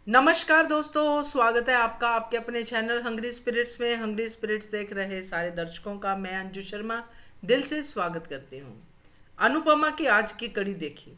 नमस्कार दोस्तों, स्वागत है आपका आपके अपने चैनल हंग्री स्पिरिट्स में। हंग्री स्पिरिट्स देख रहे सारे दर्शकों का मैं अंजू शर्मा दिल से स्वागत करती हूँ। अनुपमा की आज की कड़ी देखी,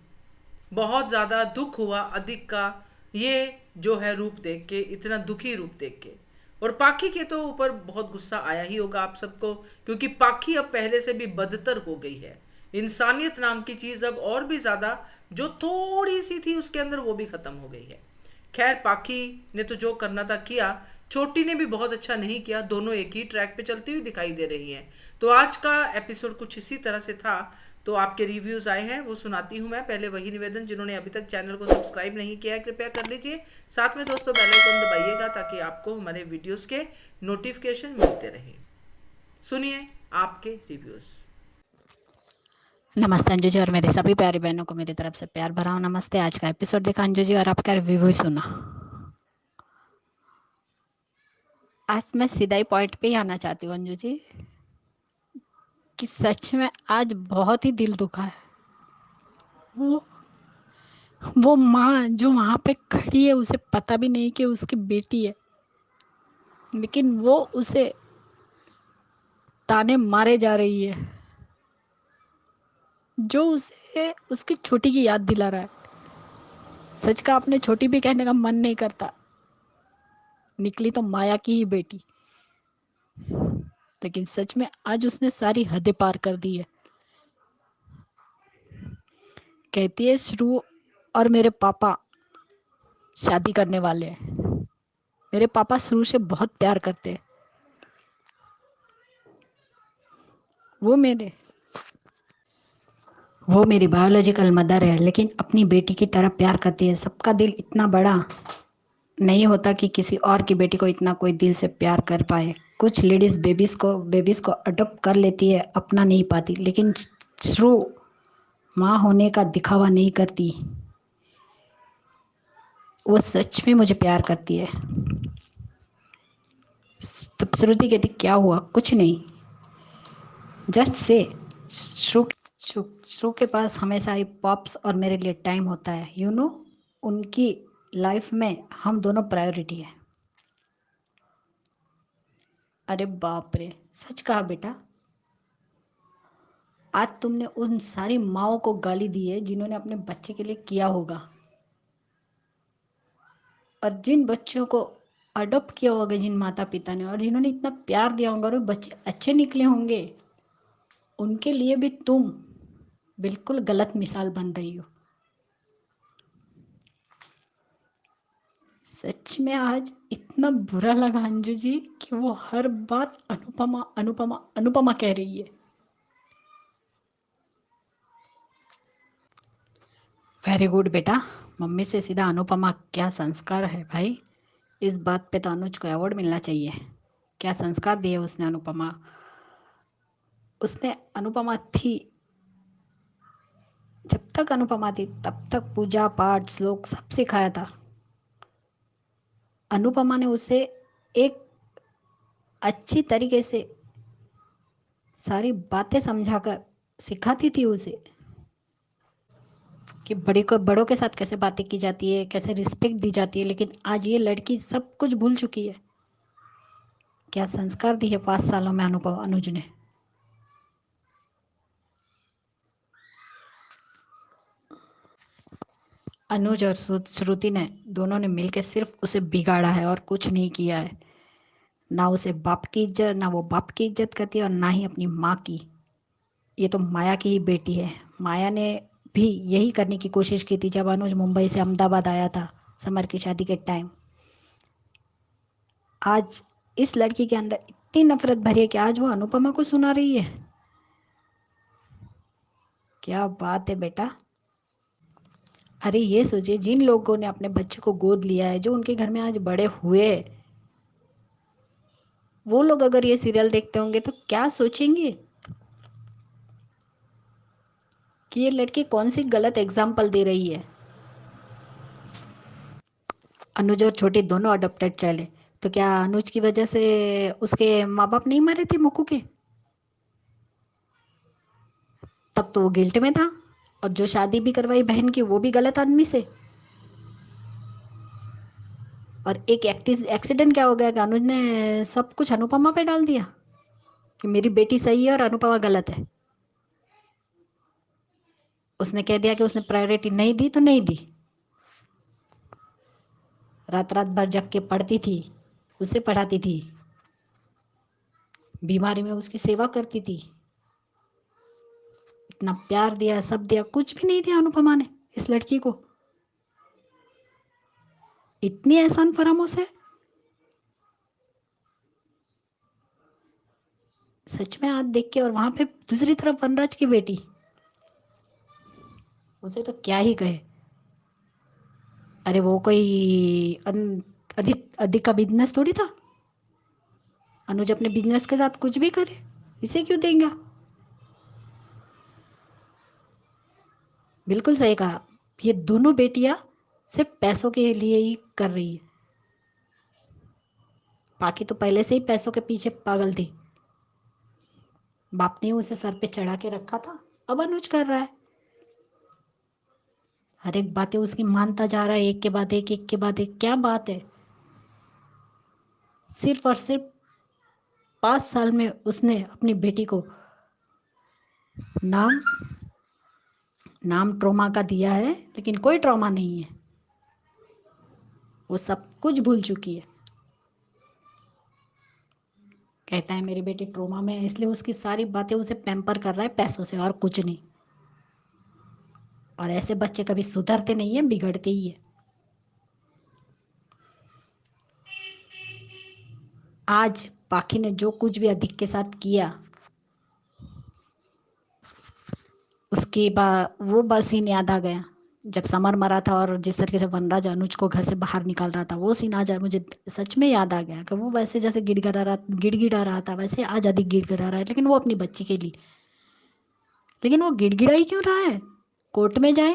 बहुत ज़्यादा दुख हुआ अधिक का। ये जो है रूप देख के, इतना दुखी रूप देख के। और पाखी के तो ऊपर बहुत गुस्सा आया ही होगा आप सबको, क्योंकि पाखी अब पहले से भी बदतर हो गई है। इंसानियत नाम की चीज़ अब और भी ज़्यादा, जो थोड़ी सी थी उसके अंदर, वो भी ख़त्म हो गई है। खैर, पाखी ने तो जो करना था किया। छोटी ने भी बहुत अच्छा नहीं किया। दोनों एक ही ट्रैक पे चलती हुई दिखाई दे रही हैं। तो आज का एपिसोड कुछ इसी तरह से था। तो आपके रिव्यूज आए हैं, वो सुनाती हूँ मैं। पहले वही निवेदन, जिन्होंने अभी तक चैनल को सब्सक्राइब नहीं किया है कृपया कर लीजिए। साथ में दोस्तों बेल आइकन दबाइएगा ताकि आपको हमारे वीडियोस के नोटिफिकेशन मिलते रहे। सुनिए आपके रिव्यूज। नमस्ते अंजू जी और मेरे सभी प्यारी बहनों को मेरी तरफ से प्यार भरा नमस्ते। आज का एपिसोड देखा अंजू जी और आपका रिव्यू भी सुना। आज मैं सीधा ही पॉइंट पे ही आना चाहती हूँ अंजू जी, कि सच में आज बहुत ही दिल दुखा है। वो वो माँ जो वहां पे खड़ी है, उसे पता भी नहीं कि उसकी बेटी है, लेकिन वो उसे ताने मारे जा रही है, जो उसे उसकी छोटी की याद दिला रहा है। सच का अपने छोटी भी कहने का मन नहीं करता, निकली तो माया की ही बेटी। लेकिन सच में आज उसने सारी हदें पार कर दी है। कहती है श्रु और मेरे पापा शादी करने वाले हैं। मेरे पापा श्रु से बहुत प्यार करते हैं। वो मेरे वो मेरी बायोलॉजिकल मदर है, लेकिन अपनी बेटी की तरह प्यार करती है। सबका दिल इतना बड़ा नहीं होता कि किसी और की बेटी को इतना कोई दिल से प्यार कर पाए। कुछ लेडीज बेबीज को अडॉप्ट कर लेती है, अपना नहीं पाती, लेकिन श्रु माँ होने का दिखावा नहीं करती। वो सच में मुझे प्यार करती है। तब श्रुति कहती क्या हुआ, कुछ नहीं, जस्ट से। श्रु श्रु के पास हमेशा ही पॉप्स और मेरे लिए टाइम होता है, उनकी लाइफ में हम दोनों प्रायोरिटी है। अरे बाप रे, सच कहा बेटा। आज तुमने उन सारी माओ को गाली दी है जिन्होंने अपने बच्चे के लिए किया होगा, और जिन बच्चों को अडॉप्ट किया होगा जिन माता पिता ने, और जिन्होंने इतना प्यार दिया होगा और बच्चे अच्छे निकले होंगे, उनके लिए भी तुम बिल्कुल गलत मिसाल बन रही हो। सच में आज इतना बुरा लगा अंजू जी कि वो हर बार अनुपमा अनुपमा अनुपमा कह रही है। वेरी गुड बेटा, मम्मी से सीधा अनुपमा, क्या संस्कार है भाई। इस बात पे तो अनुज को अवार्ड मिलना चाहिए। क्या संस्कार दिए उसने अनुपमा थी, जब तक अनुपमा थी तब तक पूजा पाठ श्लोक सब सिखाया था। अनुपमा ने उसे एक अच्छी तरीके से सारी बातें समझाकर सिखाती थी उसे, कि बड़ों के साथ कैसे बातें की जाती है, कैसे रिस्पेक्ट दी जाती है। लेकिन आज ये लड़की सब कुछ भूल चुकी है। क्या संस्कार दी है 5 सालों में अनुज ने। अनुज और श्रुति ने दोनों ने मिलकर सिर्फ उसे बिगाड़ा है और कुछ नहीं किया है। ना उसे बाप की इज्जत, ना वो बाप की इज्जत करती है, और ना ही अपनी माँ की। ये तो माया की ही बेटी है। माया ने भी यही करने की कोशिश की थी जब अनुज मुंबई से अहमदाबाद आया था समर की शादी के टाइम। आज इस लड़की के अंदर इतनी नफरत भरी है कि आज वो अनुपमा को सुना रही है। क्या बात है बेटा। अरे ये सोचिए, जिन लोगों ने अपने बच्चे को गोद लिया है, जो उनके घर में आज बड़े हुए, वो लोग अगर ये सीरियल देखते होंगे तो क्या सोचेंगे कि ये लड़की कौन सी गलत एग्जाम्पल दे रही है। अनुज और छोटी दोनों अडॉप्टेड चाइल्ड है, तो क्या अनुज की वजह से उसके माँ बाप नहीं मरे थे मुक्कू के? तब तो वो गिल्ट में था। और जो शादी भी करवाई बहन की, वो भी गलत आदमी से। और एक एक्सीडेंट क्या हो गया कि अनुज ने सब कुछ अनुपमा पे डाल दिया कि मेरी बेटी सही है और अनुपमा गलत है। उसने कह दिया कि उसने प्रायोरिटी नहीं दी तो नहीं दी। रात रात भर जग के पढ़ती थी, उसे पढ़ाती थी, बीमारी में उसकी सेवा करती थी, इतना प्यार दिया, सब दिया, कुछ भी नहीं दिया अनुपमा ने इस लड़की को। इतनी एहसान फरामोश है। सच में आज देख के। और वहां पे दूसरी तरफ वनराज की बेटी, उसे तो क्या ही कहे। अरे वो कोई अधिक का बिजनेस थोड़ी था। अनुज अपने बिजनेस के साथ कुछ भी करे, इसे क्यों देंगे। बिल्कुल सही कहा। ये दोनों बेटियां सिर्फ पैसों के लिए ही कर रही है। बाकी तो पहले से ही पैसों के पीछे पागल थी। बाप ने उसे सर पे चढ़ा के रखा था, अब अनुज कर रहा है। हर एक बातें उसकी मानता जा रहा है, एक के बाद एक के बाद एक। क्या बात है। सिर्फ और सिर्फ 5 साल में उसने अपनी बेटी को नाम नाम ट्रॉमा का दिया है, लेकिन कोई ट्रॉमा नहीं है। वो सब कुछ भूल चुकी है। कहता है मेरी बेटी ट्रॉमा में है, इसलिए उसकी सारी बातें उसे पैम्पर कर रहा है पैसों से, और कुछ नहीं। और ऐसे बच्चे कभी सुधरते नहीं है, बिगड़ते ही है। आज बाकी ने जो कुछ भी अधिक के साथ किया, उसके बाद वो बस सीन याद आ गया जब समर मरा था और जिस तरीके से वनराज अनुज को घर से बाहर निकाल रहा था। वो सीन आज मुझे सच में याद आ गया कि वो वैसे जैसे गिड़गिड़ा रहा था, वैसे आज अधिक गिड़गिड़ा रहा है, लेकिन वो अपनी बच्ची के लिए। लेकिन वो गिड़गिड़ा ही क्यों रहा है। कोर्ट में जाए,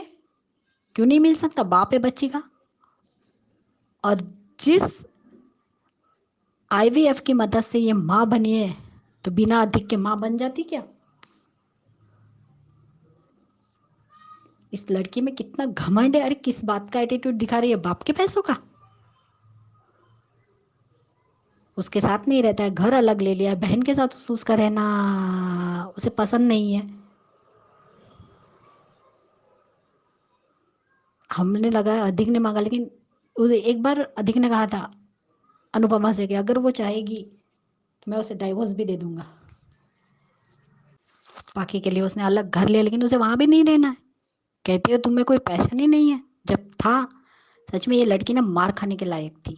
क्यों नहीं मिल सकता बाप है बच्ची का। और जिस आईवीएफ की मदद से ये माँ बनी है, तो बिना अधिक के माँ बन जाती क्या। इस लड़की में कितना घमंड है। अरे किस बात का एटीट्यूड दिखा रही है, बाप के पैसों का। उसके साथ नहीं रहता है, घर अलग ले लिया है, बहन के साथ उसका रहना उसे पसंद नहीं है। हमने लगा अधिक ने मांगा, लेकिन उसे एक बार अधिक ने कहा था अनुपमा से कि अगर वो चाहेगी तो मैं उसे डाइवोर्स भी दे दूंगा। बाकी के लिए उसने अलग घर लिया, लेकिन उसे वहां भी नहीं रहना है। कहती है तुम्हें कोई पैशन ही नहीं है। जब था, सच में ये लड़की ना मार खाने के लायक थी।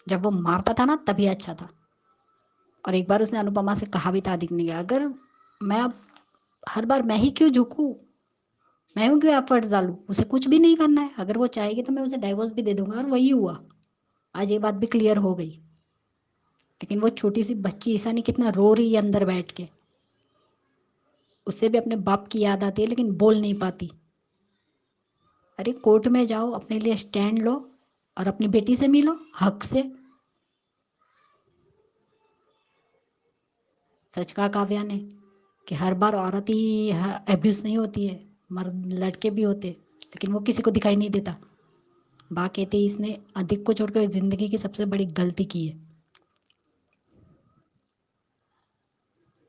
जब वो मारता था ना तभी अच्छा था। और एक बार उसने अनुपमा से कहा भी था अधिक ने, अगर मैं अब हर बार मैं ही क्यों झुकूं, मैं हूं क्यों एफर्ट्स डालूं। उसे कुछ भी नहीं करना है, अगर वो चाहेगी तो मैं उसे डाइवोर्स भी दे दूंगा। और वही हुआ। आज ये बात भी क्लियर हो गई। लेकिन वो छोटी सी बच्ची ईशानी कितना रो रही है अंदर बैठ के। उससे भी अपने बाप की याद आती है, लेकिन बोल नहीं पाती। अरे कोर्ट में जाओ, अपने लिए स्टैंड लो और अपनी बेटी से मिलो हक से। सच कहा काव्या ने कि हर बार औरत ही अब्यूज नहीं होती है, मर्द लड़के भी होते, लेकिन वो किसी को दिखाई नहीं देता। बा कहती इसने अधिक को छोड़कर जिंदगी की सबसे बड़ी गलती की है।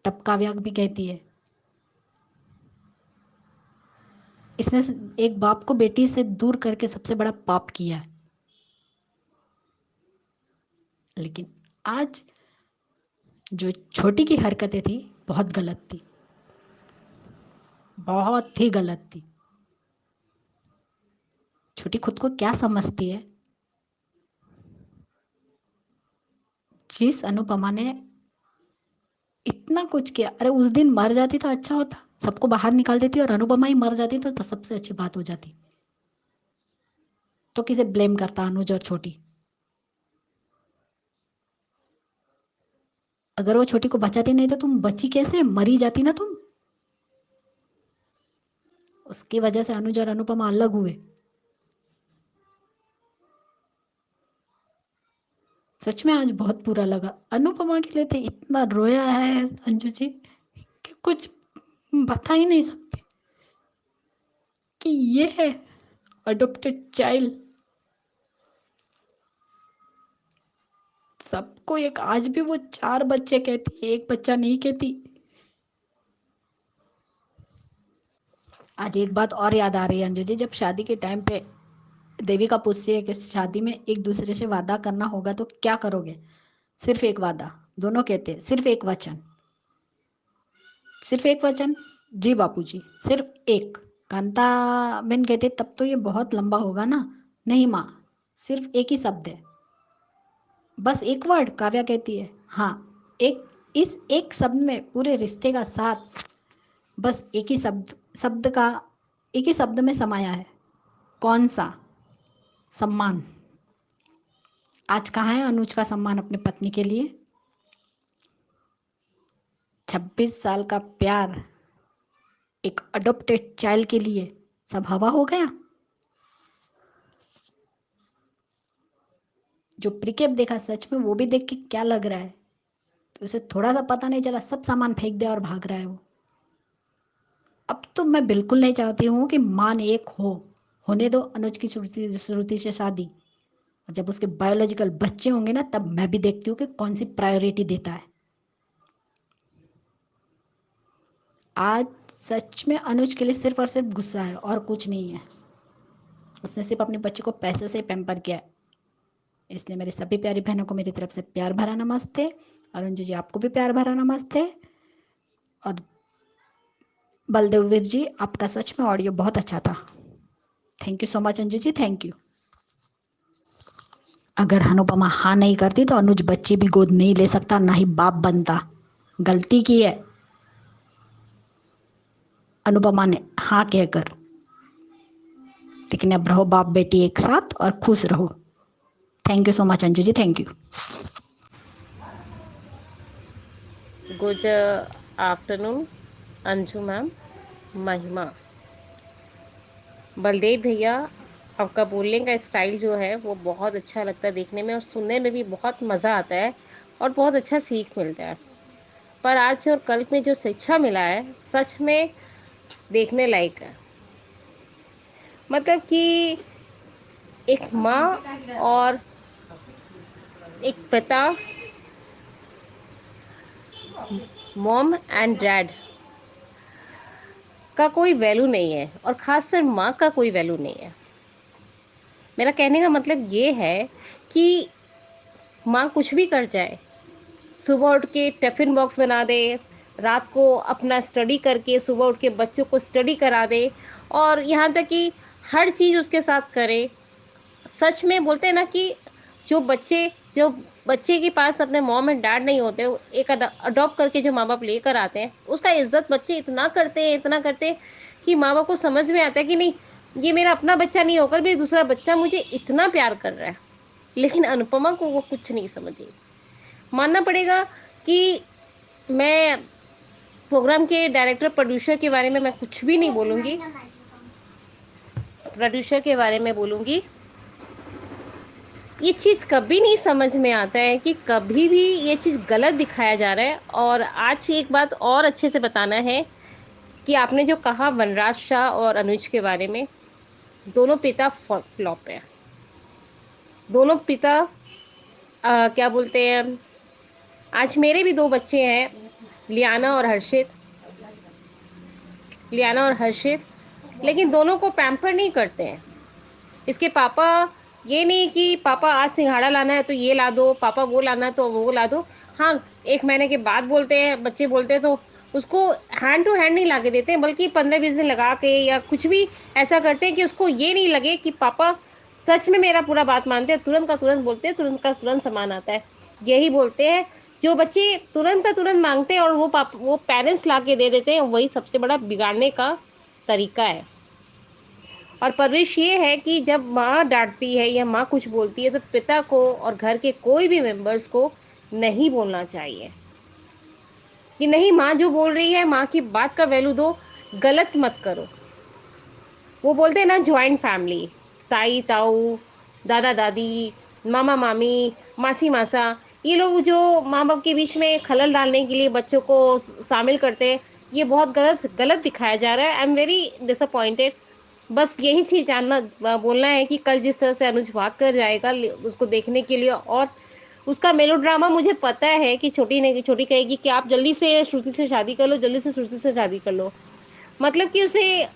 तब काव्या भी कहती है इसने एक बाप को बेटी से दूर करके सबसे बड़ा पाप किया है। लेकिन आज जो छोटी की हरकतें थी बहुत गलत थी, बहुत ही गलत थी। छोटी खुद को क्या समझती है। जिस अनुपमा ने इतना कुछ किया, अरे उस दिन मर जाती तो अच्छा होता, सबको बाहर निकाल देती और अनुपमा ही मर जाती तो सबसे अच्छी बात हो जाती। तो किसे ब्लेम करता अनुज और छोटी। अगर वो छोटी को बचाती नहीं तो तुम बची कैसे, मरी जाती ना तुम। उसकी वजह से अनुज और अनुपमा अलग हुए। सच में आज बहुत बुरा लगा। अनुपमा के लिए तो इतना रोया है अंजू जी कि कुछ बता ही नहीं सकते कि ये है अडॉप्टेड चाइल्ड। सबको एक, आज भी वो 4 बच्चे कहती है, 1 बच्चा नहीं कहती। आज एक बात और याद आ रही है अंजू जी, जब शादी के टाइम पे देविका पूछती है कि शादी में एक दूसरे से वादा करना होगा तो क्या करोगे? सिर्फ एक वादा। दोनों कहते हैं सिर्फ एक वचन। सिर्फ एक वचन? जी बापूजी, सिर्फ एक। कांता बेन कहते तब तो ये बहुत लंबा होगा ना। नहीं माँ, सिर्फ एक ही शब्द है, बस एक वर्ड। काव्या कहती है हाँ, एक, इस एक शब्द में पूरे रिश्ते का साथ, बस एक ही शब्द, शब्द का एक ही शब्द में समाया है। कौन सा? सम्मान। आज कहाँ है अनुज का सम्मान अपनी पत्नी के लिए? 26 साल का प्यार एक अडॉप्टेड चाइल्ड के लिए सब हवा हो गया। जो प्रीकेप देखा सच में वो भी देख के क्या लग रहा है, तो उसे थोड़ा सा पता नहीं चला, सब सामान फेंक दिया और भाग रहा है वो। अब तो मैं बिल्कुल नहीं चाहती हूँ कि मान एक हो। होने दो अनुज की श्रुति से शादी, और जब उसके बायोलॉजिकल बच्चे होंगे ना, तब मैं भी देखती हूँ कि कौन सी प्रायोरिटी देता है। आज सच में अनुज के लिए सिर्फ और सिर्फ गुस्सा है और कुछ नहीं है। उसने सिर्फ अपने बच्चे को पैसे से पैम्पर किया है। इसलिए मेरी सभी प्यारी बहनों को मेरी तरफ से प्यार भरा नमस्ते, और अंजू जी आपको भी प्यार भरा नमस्ते। और बलदेव वीर जी, आपका सच में ऑडियो बहुत अच्छा था। Thank you so much Anju ji, thank you. अगर अनुपमा हाँ नहीं करती तो अनुज बच्ची भी गोद नहीं ले सकता, ना ही बाप बनता। गलती की है अनुपमा ने हाँ कहकर, लेकिन अब रहो बाप बेटी एक साथ और खुश रहो। Thank you so much Anju ji, thank you. Good afternoon Anju ma'am, Mahima. Baldev भैया, आपका बोलने का स्टाइल जो है वो बहुत अच्छा लगता है देखने में, और सुनने में भी बहुत मज़ा आता है और बहुत अच्छा सीख मिलता है। पर आज और कल में जो शिक्षा मिला है सच में देखने लायक है। मतलब कि एक माँ और एक पिता, मॉम एंड डैड का कोई वैल्यू नहीं है, और ख़ासकर माँ का कोई वैल्यू नहीं है। मेरा कहने का मतलब ये है कि माँ कुछ भी कर जाए, सुबह उठ के टिफ़िन बॉक्स बना दे, रात को अपना स्टडी करके सुबह उठ के बच्चों को स्टडी करा दे, और यहाँ तक कि हर चीज़ उसके साथ करे। सच में बोलते हैं ना कि जो बच्चे के पास अपने मॉम एंड डैड नहीं होते, एक अडॉप्ट करके जो माँ बाप लेकर आते हैं, उसका इज्जत बच्चे इतना करते हैं कि माँ बाप को समझ में आता है कि नहीं, ये मेरा अपना बच्चा नहीं होकर भी दूसरा बच्चा मुझे इतना प्यार कर रहा है। लेकिन अनुपमा को वो कुछ नहीं समझी। मानना पड़ेगा कि मैं प्रोग्राम के डायरेक्टर प्रोड्यूसर के बारे में मैं कुछ भी नहीं बोलूँगी, प्रोड्यूसर के बारे में बोलूँगी। ये चीज़ कभी नहीं समझ में आता है कि कभी भी ये चीज़ गलत दिखाया जा रहा है। और आज एक बात और अच्छे से बताना है कि आपने जो कहा वनराज शाह और अनुज के बारे में, दोनों पिता फ्लॉप है। दोनों पिता क्या बोलते हैं, आज मेरे भी 2 बच्चे हैं, लियाना और हर्षित, लेकिन दोनों को पैम्पर नहीं करते हैं। इसके पापा, ये नहीं कि पापा आज सिंघाड़ा लाना है तो ये ला दो, पापा वो लाना है तो वो ला दो। हाँ, 1 महीने के बाद बोलते हैं, बच्चे बोलते हैं तो उसको हैंड टू हैंड नहीं ला के देते हैं, बल्कि 15-20 दिन लगा के या कुछ भी ऐसा करते हैं कि उसको ये नहीं लगे कि पापा सच में मेरा पूरा बात मानते हैं। तुरंत का तुरंत बोलते हैं, तुरंत का तुरंत सामान आता है। यही बोलते हैं, जो बच्चे तुरंत का तुरंत मांगते हैं और वो पेरेंट्स ला के दे देते हैं, वही सबसे बड़ा बिगाड़ने का तरीका है। और परवरिश ये है कि जब माँ डांटती है या माँ कुछ बोलती है तो पिता को और घर के कोई भी मेंबर्स को नहीं बोलना चाहिए कि नहीं, माँ जो बोल रही है माँ की बात का वैल्यू दो, गलत मत करो। वो बोलते हैं ना ज्वाइंट फैमिली, ताई ताऊ, दादा दादी, मामा मामी, मासी मासा, ये लोग जो माँ बाप के बीच में खलल डालने के लिए बच्चों को शामिल करते हैं, ये बहुत गलत दिखाया जा रहा है। I am very disappointed. बस यही चीज़ बोलना है कि कल जिस तरह से अनुज भाग कर जाएगा उसको देखने के लिए, और उसका मेलोड्रामा मुझे पता है कि छोटी कहेगी कि आप जल्दी से श्रुति से शादी कर लो, जल्दी से श्रुति से शादी कर लो। मतलब कि उसे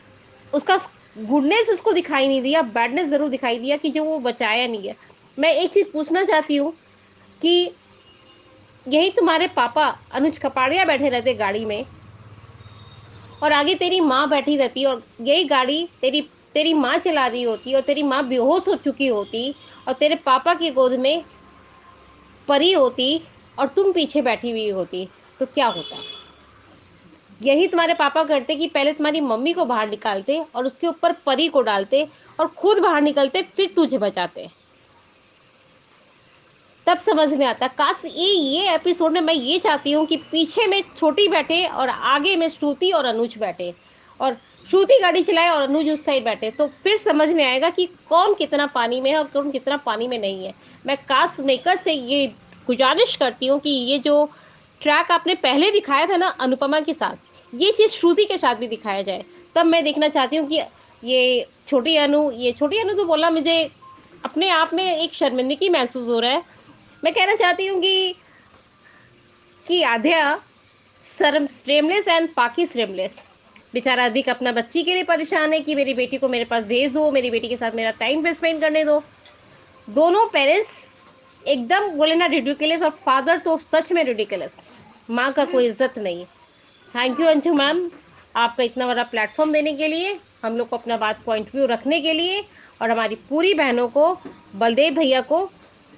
उसका गुडनेस उसको दिखाई नहीं दिया, बैडनेस ज़रूर दिखाई दिया कि जो वो बचाया नहीं है। मैं एक चीज़ पूछना चाहती हूँ कि यही तुम्हारे पापा अनुज कपाड़िया बैठे रहते गाड़ी में और आगे तेरी माँ बैठी रहती और यही गाड़ी तेरी तेरी माँ चला रही होती और तेरी माँ बेहोश हो चुकी होती और तेरे पापा की गोद में परी होती और तुम पीछे बैठी हुई होती, तो क्या होता? यही तुम्हारे पापा करते कि पहले तुम्हारी मम्मी को बाहर निकालते और उसके ऊपर परी को डालते और खुद बाहर निकलते, फिर तुझे बचाते। तब समझ में आता। काश ये एपिसोड में मैं ये चाहती हूँ कि पीछे में छोटी बैठे और आगे में श्रुति और अनुज बैठे और श्रुति गाड़ी चलाए और अनुज उस साइड बैठे, तो फिर समझ में आएगा कि कौन कितना पानी में है और कौन कितना पानी में नहीं है। मैं कास्ट मेकर से ये गुजारिश करती हूँ कि ये जो ट्रैक आपने पहले दिखाया था ना अनुपमा के साथ, ये चीज़ श्रुति के साथ भी दिखाया जाए। तब मैं देखना चाहती हूँ कि ये छोटी अनु तो बोला, मुझे अपने आप में एक शर्मिंदगी महसूस हो रहा है। मैं कहना चाहती हूँ कि आध्या स्ट्रेमलेस एंड पाकी स्ट्रेमलेस बेचारा अधिक अपना बच्ची के लिए परेशान है कि मेरी बेटी को मेरे पास भेज दो, मेरी बेटी के साथ मेरा टाइम स्पेंड करने दो। दोनों पेरेंट्स एकदम बोले ना रिडिकुलस, और फादर तो सच में रिडिकुलस। माँ का कोई इज्जत नहीं। थैंक यू अंशु मैम, आपका इतना बड़ा प्लेटफॉर्म देने के लिए, हम लोग को अपना बात पॉइंट व्यू रखने के लिए, और हमारी पूरी बहनों को, बलदेव भैया को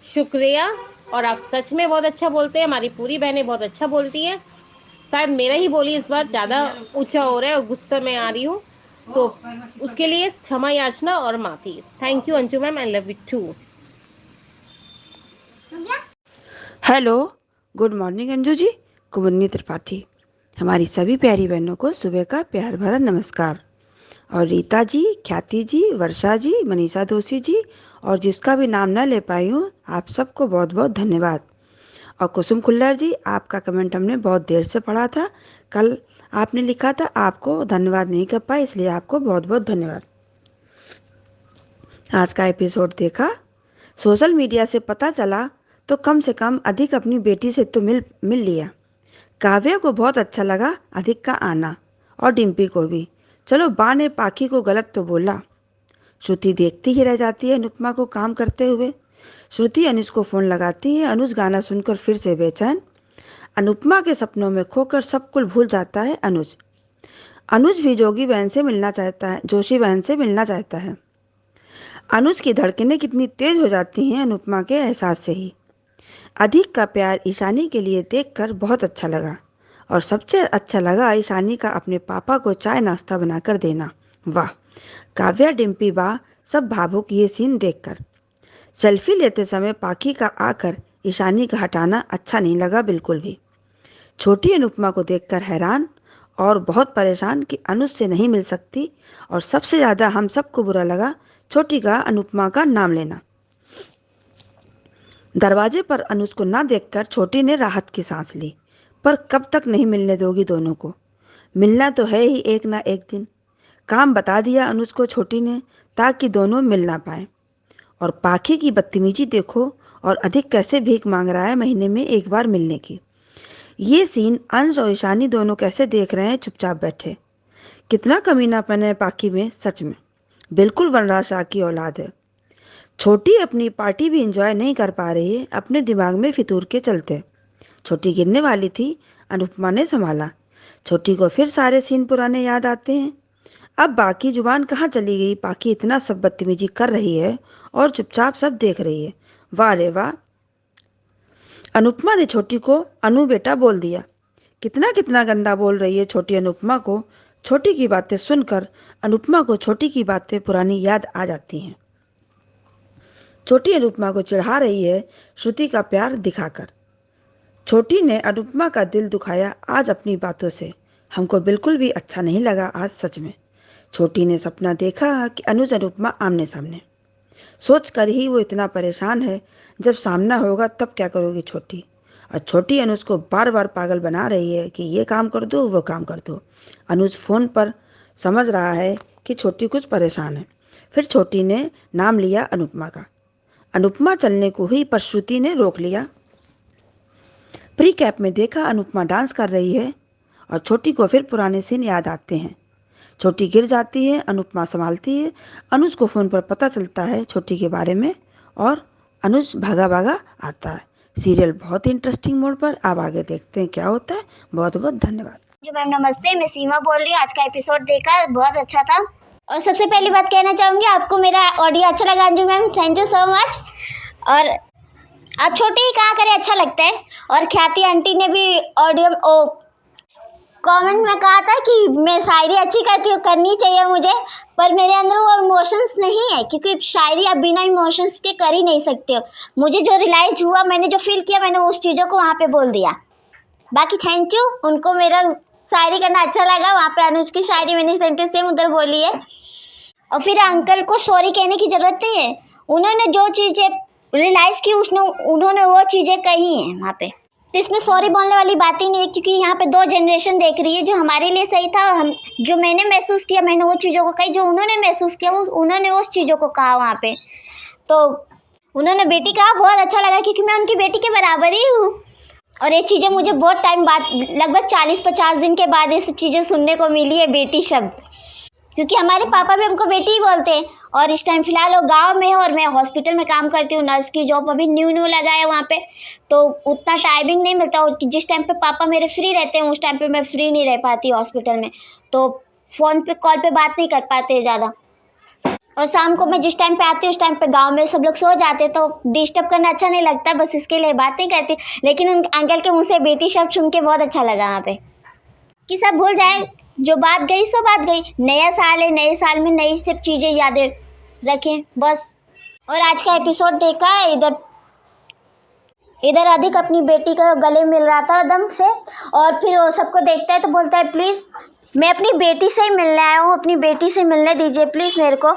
शुक्रिया। और आप सच में बहुत अच्छा बोलते हैं, हमारी पूरी बहनें बहुत अच्छा बोलती हैं। शायद मेरा ही बोली इस बार ज़्यादा ऊंचा हो रहा है और गुस्से में आ रही हूँ, तो उसके लिए क्षमा याचना और माफ़ी। Thank you Anshu ma'am, I love you too. Hello, good morning Anju ji. Kumudini Tripathi. हमारी सभी प्यारी बहनों को सुबह का प्यार भरा नमस्कार। और रीता जी, ख्याति जी, वर्षा जी, मनीषा दोषी जी और जिसका भी नाम न ले पाई हूँ, आप सबको बहुत बहुत धन्यवाद। और कुसुम खुल्लर जी, आपका कमेंट हमने बहुत देर से पढ़ा था। कल आपने लिखा था, आपको धन्यवाद नहीं कर पाए, इसलिए आपको बहुत बहुत धन्यवाद। आज का एपिसोड देखा, सोशल मीडिया से पता चला तो कम से कम अधिक अपनी बेटी से तो मिल लिया। काव्या को बहुत अच्छा लगा अधिक का आना, और डिम्पी को भी। चलो बा ने पाखी को गलत तो बोला। श्रुति देखती ही रह जाती है अनुपमा को काम करते हुए। श्रुति अनुज को फ़ोन लगाती है। अनुज गाना सुनकर फिर से बेचैन। अनुपमा के सपनों में खोकर सब कुछ भूल जाता है अनुज। अनुज भी जोशी बहन से मिलना चाहता है। अनुज की धड़कनें कितनी तेज हो जाती हैं अनुपमा के एहसास से ही। अधिक का प्यार ईशानी के लिए देखकर बहुत अच्छा लगा, और सबसे अच्छा लगा ईशानी का अपने पापा को चाय नाश्ता बनाकर देना। वाह, काव्या, डिम्पी बा सब भावुक ये सीन देखकर। सेल्फी लेते समय पाखी का आकर ईशानी का हटाना अच्छा नहीं लगा बिल्कुल भी। छोटी अनुपमा को देखकर हैरान और बहुत परेशान कि अनुज से नहीं मिल सकती, और सबसे ज़्यादा हम सबको बुरा लगा छोटी का अनुपमा का नाम लेना। दरवाजे पर अनुज को ना देखकर छोटी ने राहत की सांस ली। पर कब तक नहीं मिलने दोगी दोनों को? मिलना तो है ही एक ना एक दिन। काम बता दिया अनुज को छोटी ने, ताकि दोनों मिल ना पाए। और पाखी की बदतमीजी देखो, और अधिक कैसे भीख मांग रहा है महीने में एक बार मिलने की। ये सीन अंश और ईशानी दोनों कैसे देख रहे हैं चुपचाप बैठे। कितना कमीनापन है पाखी में, सच में बिल्कुल वनराज शाह की औलाद है। छोटी अपनी पार्टी भी एंजॉय नहीं कर पा रही है अपने दिमाग में फितूर के चलते। छोटी गिरने वाली थी, अनुपमा ने संभाला। छोटी को फिर सारे सीन पुराने याद आते हैं। अब बाकी जुबान कहाँ चली गई? पाखी इतना सब बदतमीजी कर रही है और चुपचाप सब देख रही है। वाह रे वाह। अनुपमा ने छोटी को अनु बेटा बोल दिया। कितना कितना गंदा बोल रही है छोटी अनुपमा को। छोटी की बातें सुनकर अनुपमा को छोटी की बातें पुरानी याद आ जाती हैं। छोटी अनुपमा को चिढ़ा रही है श्रुति का प्यार दिखाकर। छोटी ने अनुपमा का दिल दुखाया आज अपनी बातों से। हमको बिल्कुल भी अच्छा नहीं लगा आज, सच में। छोटी ने सपना देखा कि अनुज अनुपमा आमने सामने। सोच कर ही वो इतना परेशान है। जब सामना होगा तब क्या करोगी छोटी? और छोटी अनुज को बार बार पागल बना रही है कि ये काम कर दो, वो काम कर दो। अनुज फ़ोन पर समझ रहा है कि छोटी कुछ परेशान है। फिर छोटी ने नाम लिया अनुपमा का। अनुपमा चलने को हुई, पर श्रुति ने रोक लिया। प्री कैप में देखा अनुपमा डांस कर रही है और छोटी को फिर पुराने सीन याद आते हैं। छोटी गिर जाती है, अनुपमा संभालती है। अनुज को फ़ोन पर पता चलता है छोटी के बारे में और अनुज भागा भागा आता है। सीरियल बहुत ही इंटरेस्टिंग मोड पर। अब आगे देखते हैं क्या होता है। बहुत बहुत धन्यवाद। जो मैम नमस्ते, मैं सीमा बोल रही हूँ। आज का एपिसोड देखा, बहुत अच्छा था। और सबसे पहली बात कहना चाहूँगी, आपको मेरा ऑडियो अच्छा लगा Anju ma'am, thank you so much. और आप छोटे ही कहा करें, अच्छा लगता है। और ख्याति आंटी ने भी ऑडियो कमेंट में कहा था कि मैं शायरी अच्छी करती हूँ, करनी चाहिए मुझे, पर मेरे अंदर वो इमोशंस नहीं है, क्योंकि शायरी आप बिना इमोशंस के कर ही नहीं सकते हो। मुझे जो रियलाइज़ हुआ, मैंने जो फील किया, मैंने उस चीज़ों को वहाँ पे बोल दिया। बाकी थैंक यू, उनको मेरा शायरी करना अच्छा लगा। वहाँ पे अनुज की शायरी मैंने सेंटेंस सेम उधर बोली है। और फिर अंकल को सॉरी कहने की ज़रूरत नहीं है, उन्होंने जो चीज़ें रियलाइज़ की उन्होंने वो चीज़ें कही हैं वहाँ पे। तो इसमें सॉरी बोलने वाली बात ही नहीं है, क्योंकि यहाँ पे 2 जनरेशन देख रही है। जो हमारे लिए सही था, हम जो मैंने महसूस किया, मैंने वो चीज़ों को कही। जो उन्होंने महसूस किया, उन्होंने उस चीज़ों को कहा वहाँ पे। तो उन्होंने बेटी कहा, बहुत अच्छा लगा, क्योंकि मैं उनकी बेटी के बराबर ही हूँ। और ये चीज़ें मुझे बहुत टाइम बाद, लगभग 40-50 दिन के बाद ये सब चीज़ें सुनने को मिली है, बेटी शब्द। क्योंकि हमारे पापा भी हमको बेटी ही बोलते हैं। और इस टाइम फ़िलहाल वो गांव में है और मैं हॉस्पिटल में काम करती हूँ। नर्स की जॉब अभी न्यू लगा है वहाँ पे, तो उतना टाइमिंग नहीं मिलता। और जिस टाइम पे पापा मेरे फ्री रहते हैं, उस टाइम पे मैं फ्री नहीं रह पाती हॉस्पिटल में, तो फ़ोन पे कॉल पे बात नहीं कर पाते ज़्यादा। और शाम को मैं जिस टाइम पे आती हूँ, उस टाइम पे गांव में सब लोग सो जाते, तो डिस्टर्ब करना अच्छा नहीं लगता, बस इसके लिए बात नहीं करती। लेकिन उन अंकल के मुँह से बेटी शब्द सुन के बहुत अच्छा लगा वहाँ पे, कि सब भूल जाए, जो बात गई सो बात गई। नया साल है, नए साल में नई सब चीज़ें यादें रखें बस। और आज का एपिसोड देखा है, इधर अधिक अपनी बेटी का गले मिल रहा था दम से, और फिर वो सबको देखता है तो बोलता है, प्लीज़ मैं अपनी बेटी से ही मिलने आया हूँ, अपनी बेटी से मिलने दीजिए प्लीज़ मेरे को।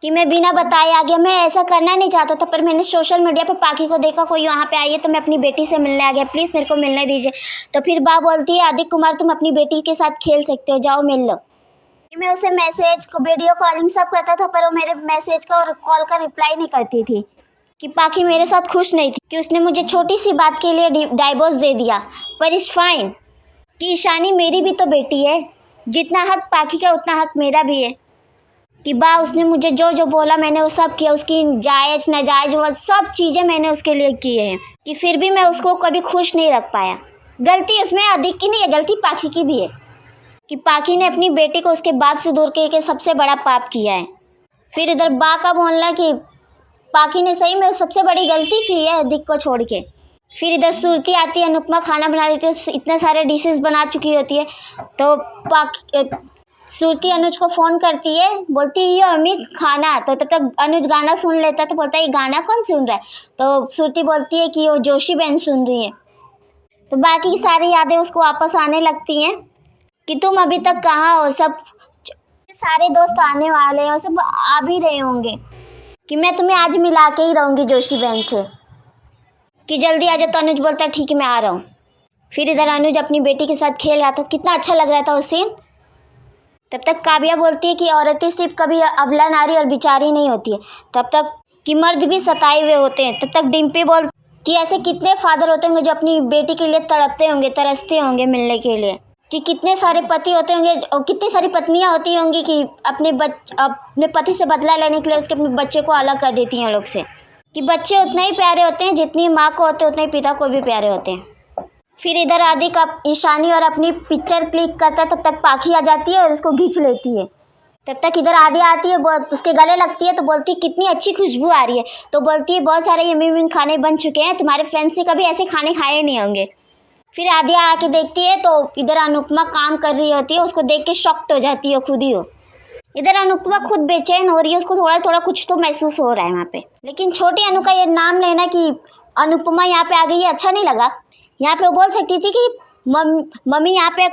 कि मैं बिना बताए आ गया, मैं ऐसा करना नहीं चाहता था, पर मैंने सोशल मीडिया पर पाखी को देखा, कोई वहाँ पे आई है, तो मैं अपनी बेटी से मिलने आ गया, प्लीज़ मेरे को मिलने दीजिए। तो फिर बा बोलती है, आदित्य कुमार तुम अपनी बेटी के साथ खेल सकते हो, जाओ मिल लो। मैं उसे मैसेज को वीडियो कॉलिंग सब करता था, पर वो मेरे मैसेज का और कॉल का रिप्लाई नहीं करती थी। कि पाखी मेरे साथ खुश नहीं थी कि उसने मुझे छोटी सी बात के लिए डाइवोर्स दे दिया, पर इट्स फाइन। कि ईशानी मेरी भी तो बेटी है, जितना हक पाखी का उतना हक मेरा भी है। कि बा उसने मुझे जो जो बोला मैंने वो सब किया, उसकी जायज़ नाजायज़ वो सब चीज़ें मैंने उसके लिए की हैं, कि फिर भी मैं उसको कभी खुश नहीं रख पाया। गलती उसमें अधिक की नहीं है, गलती पाखी की भी है, कि पाखी ने अपनी बेटी को उसके बाप से दूर करके सबसे बड़ा पाप किया है। फिर इधर बा का बोलना कि पाखी ने सही में सबसे बड़ी गलती की है अधिक को छोड़ के। फिर इधर सुरती आती है, अनुपमा खाना बना लेती है, इतने सारे डिशेस बना चुकी होती है, तो सुरती अनुज को फ़ोन करती है, बोलती है ये अम्मी खाना। तो तब तक अनुज गाना सुन लेता, तो बोलता है ये गाना कौन सुन रहा है? तो सुरती बोलती है कि वो जोशी बहन सुन रही है। तो बाकी की सारी यादें उसको वापस आने लगती हैं, कि तुम अभी तक कहाँ हो, सब सारे दोस्त आने वाले हैं, सब आ भी रहे होंगे, कि मैं तुम्हें आज मिला के ही रहूँगी जोशी बहन से, कि जल्दी आ जाओ। तो अनुज बोलता है ठीक है मैं आ रहा हूँ। फिर इधर अनुज अपनी बेटी के साथ खेल रहा था, कितना अच्छा लग रहा था वो सीन। तब तक काव्या बोलती है कि औरतें सिर्फ कभी अबला नारी और बिचारी नहीं होती है, तब तक कि मर्द भी सताए हुए होते हैं। तब तक डिम्पी बोल कि ऐसे कितने फादर होते होंगे जो अपनी बेटी के लिए तड़पते होंगे, तरसते होंगे मिलने के लिए, कि कितने सारे पति होते होंगे और कितनी सारी पत्नियां होती होंगी कि अपने पति से बदला लेने के लिए उसके अपने बच्चे को अलग कर देती हैं लोग से। कि बच्चे उतने ही प्यारे होते हैं जितनी माँ को होते हैं, उतने ही पिता को भी प्यारे होते हैं। फिर इधर आदि का ईशानी और अपनी पिक्चर क्लिक करता है, तब तक पाखी आ जाती है और उसको खींच लेती है। तब तक इधर आदि आती है, उसके गले लगती है, तो बोलती है कितनी अच्छी खुशबू आ रही है। तो बोलती है बहुत सारे यम्मी खाने बन चुके हैं, तुम्हारे फ्रेंड्स ने कभी ऐसे खाने खाए नहीं होंगे। फिर आदि आके देखती है तो इधर अनुपमा काम कर रही होती है, उसको देख के शॉक्ड हो जाती है खुद ही हो। इधर अनुपमा खुद बेचैन हो रही है, उसको थोड़ा थोड़ा कुछ तो महसूस हो रहा है वहाँ पे। लेकिन छोटी अनु का ये नाम लेना कि अनुपमा यहाँ पे आ गई, ये अच्छा नहीं लगा। यहाँ पे वो बोल सकती थी कि मम्मी यहाँ पे,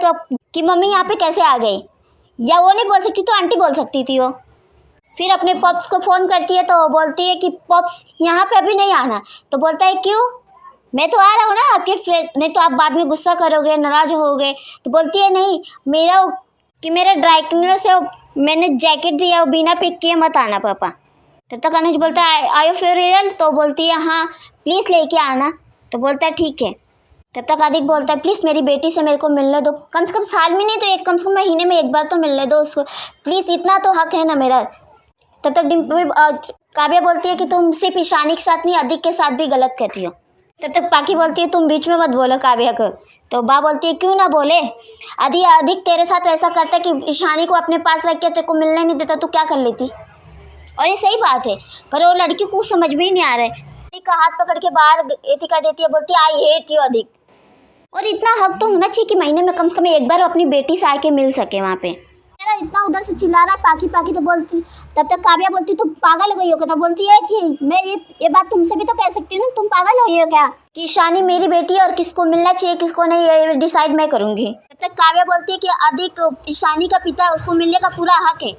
कि मम्मी यहाँ पे कैसे आ गई, या वो नहीं बोल सकती तो आंटी बोल सकती थी वो। फिर अपने पॉप्स को फ़ोन करती है, तो बोलती है कि पॉप्स यहाँ पे अभी नहीं आना। तो बोलता है क्यों, मैं तो आ रहा हूँ ना आपके फ्रेंड, नहीं तो आप बाद में गुस्सा करोगे, नाराज़ होगे। तो बोलती है नहीं, मेरा ड्राई क्लीनर से मैंने जैकेट दिया, वो बिना पिक किए मत आना पापा। तब तक अनुज बोलता है आर यू फॉर रियल? तो बोलती है हाँ प्लीज़ लेके आना। तो बोलता है ठीक है। तब तक आदिक बोलता है प्लीज़ मेरी बेटी से मेरे को मिलने दो, कम से कम साल में नहीं तो एक कम से कम महीने में एक बार तो मिलने दो उसको, प्लीज़ इतना तो हक है ना मेरा। तब तक काव्या बोलती है कि तुम सिर्फ ईशानी के साथ नहीं आदिक के साथ भी गलत करती हो। तब तक पाकी बोलती है तुम बीच में मत बोलो काव्या को। तो बा बोलती है क्यों ना बोले, अधिक तेरे साथ ऐसा करता है कि ईशानी को अपने पास रख के तेरे को मिलने नहीं देता, तो क्या कर लेती। और ये सही बात है, पर वो लड़की को समझ में ही नहीं आ रहा है। अधिक का हाथ पकड़ के बाहर एथी कर देती है, बोलती है आई हेट यू अधिक। और इतना हक तो होना चाहिए कि महीने में कम से कम एक बार अपनी बेटी से आके मिल सके वहाँ पे। इतना उधर से चिल्ला रहा है पाकी पाकी, तो बोलती तब तक काव्या बोलती तुम पागल हो गई हो क्या। तो बोलती है कि मैं ये बात तुमसे भी तो कह सकती हूँ ना, तुम पागल हो गई हो क्या कि ईशानी मेरी बेटी है और किसको मिलना चाहिए किसको नहीं ये डिसाइड मैं करूँगी। तब तक काव्या बोलती है कि अधिक ईशानी का पिता है, उसको मिलने का पूरा हक है,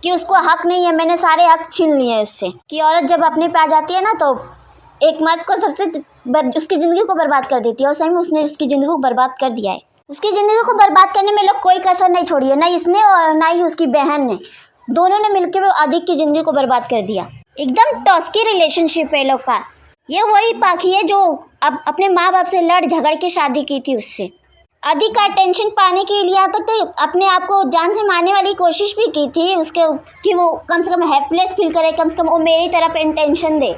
कि उसको हक नहीं है, मैंने सारे हक छीन लिए हैं इससे। कि औरत जब अपने पे आ जाती है ना तो एक मर्द को उसकी ज़िंदगी को बर्बाद कर देती है, और सही में उसने उसकी ज़िंदगी को बर्बाद कर दिया है। उसकी ज़िंदगी को बर्बाद करने में लोग कोई कसर नहीं छोड़ी है, ना इसने और ना ही उसकी बहन ने, दोनों ने मिलकर वो अधिक की ज़िंदगी को बर्बाद कर दिया। एकदम टॉक्सिक रिलेशनशिप है लोग का। ये वही पाखी है जो अब अपने माँ बाप से लड़ झगड़ के शादी की थी उससे। अधिक का अटेंशन पाने के लिए यहाँ तक तो अपने आप को जान से मारने वाली कोशिश भी की थी उसके, कि वो कम से कम हेल्पलेस फील करे, कम से कम वो मेरी तरफ अटेंशन दे।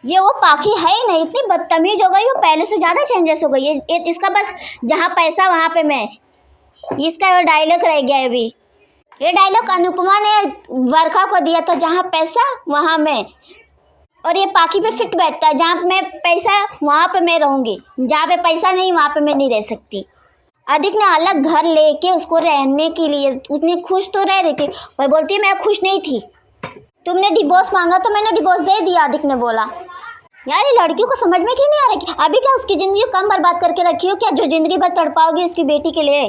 ये वो पाखी है ही नहीं, इतनी बदतमीज हो गई, वो पहले से ज़्यादा चेंजेस हो गई है। इसका बस जहाँ पैसा वहाँ पे मैं, इसका वो डायलॉग रह गया है अभी। ये डायलॉग अनुपमा ने वर्षा को दिया था, जहाँ पैसा वहाँ मैं, और ये पाखी पे फिट बैठता है, जहाँ मैं पैसा वहाँ पे मैं रहूँगी, जहाँ पे पैसा नहीं वहाँ पे मैं नहीं रह सकती। अधिक ने अलग घर लेके उसको रहने के लिए, उतनी खुश तो रह रही थी, पर बोलती है मैं खुश नहीं थी, तुमने डिवोर्स मांगा तो मैंने डिवोर्स दे दिया। अधिक ने बोला यार ये लड़कियों को समझ में क्यों नहीं आ रहा, अभी क्या उसकी ज़िंदगी को कम बर्बाद करके रखी हो क्या, जो ज़िंदगी भर तड़पाओगी उसकी बेटी के लिए।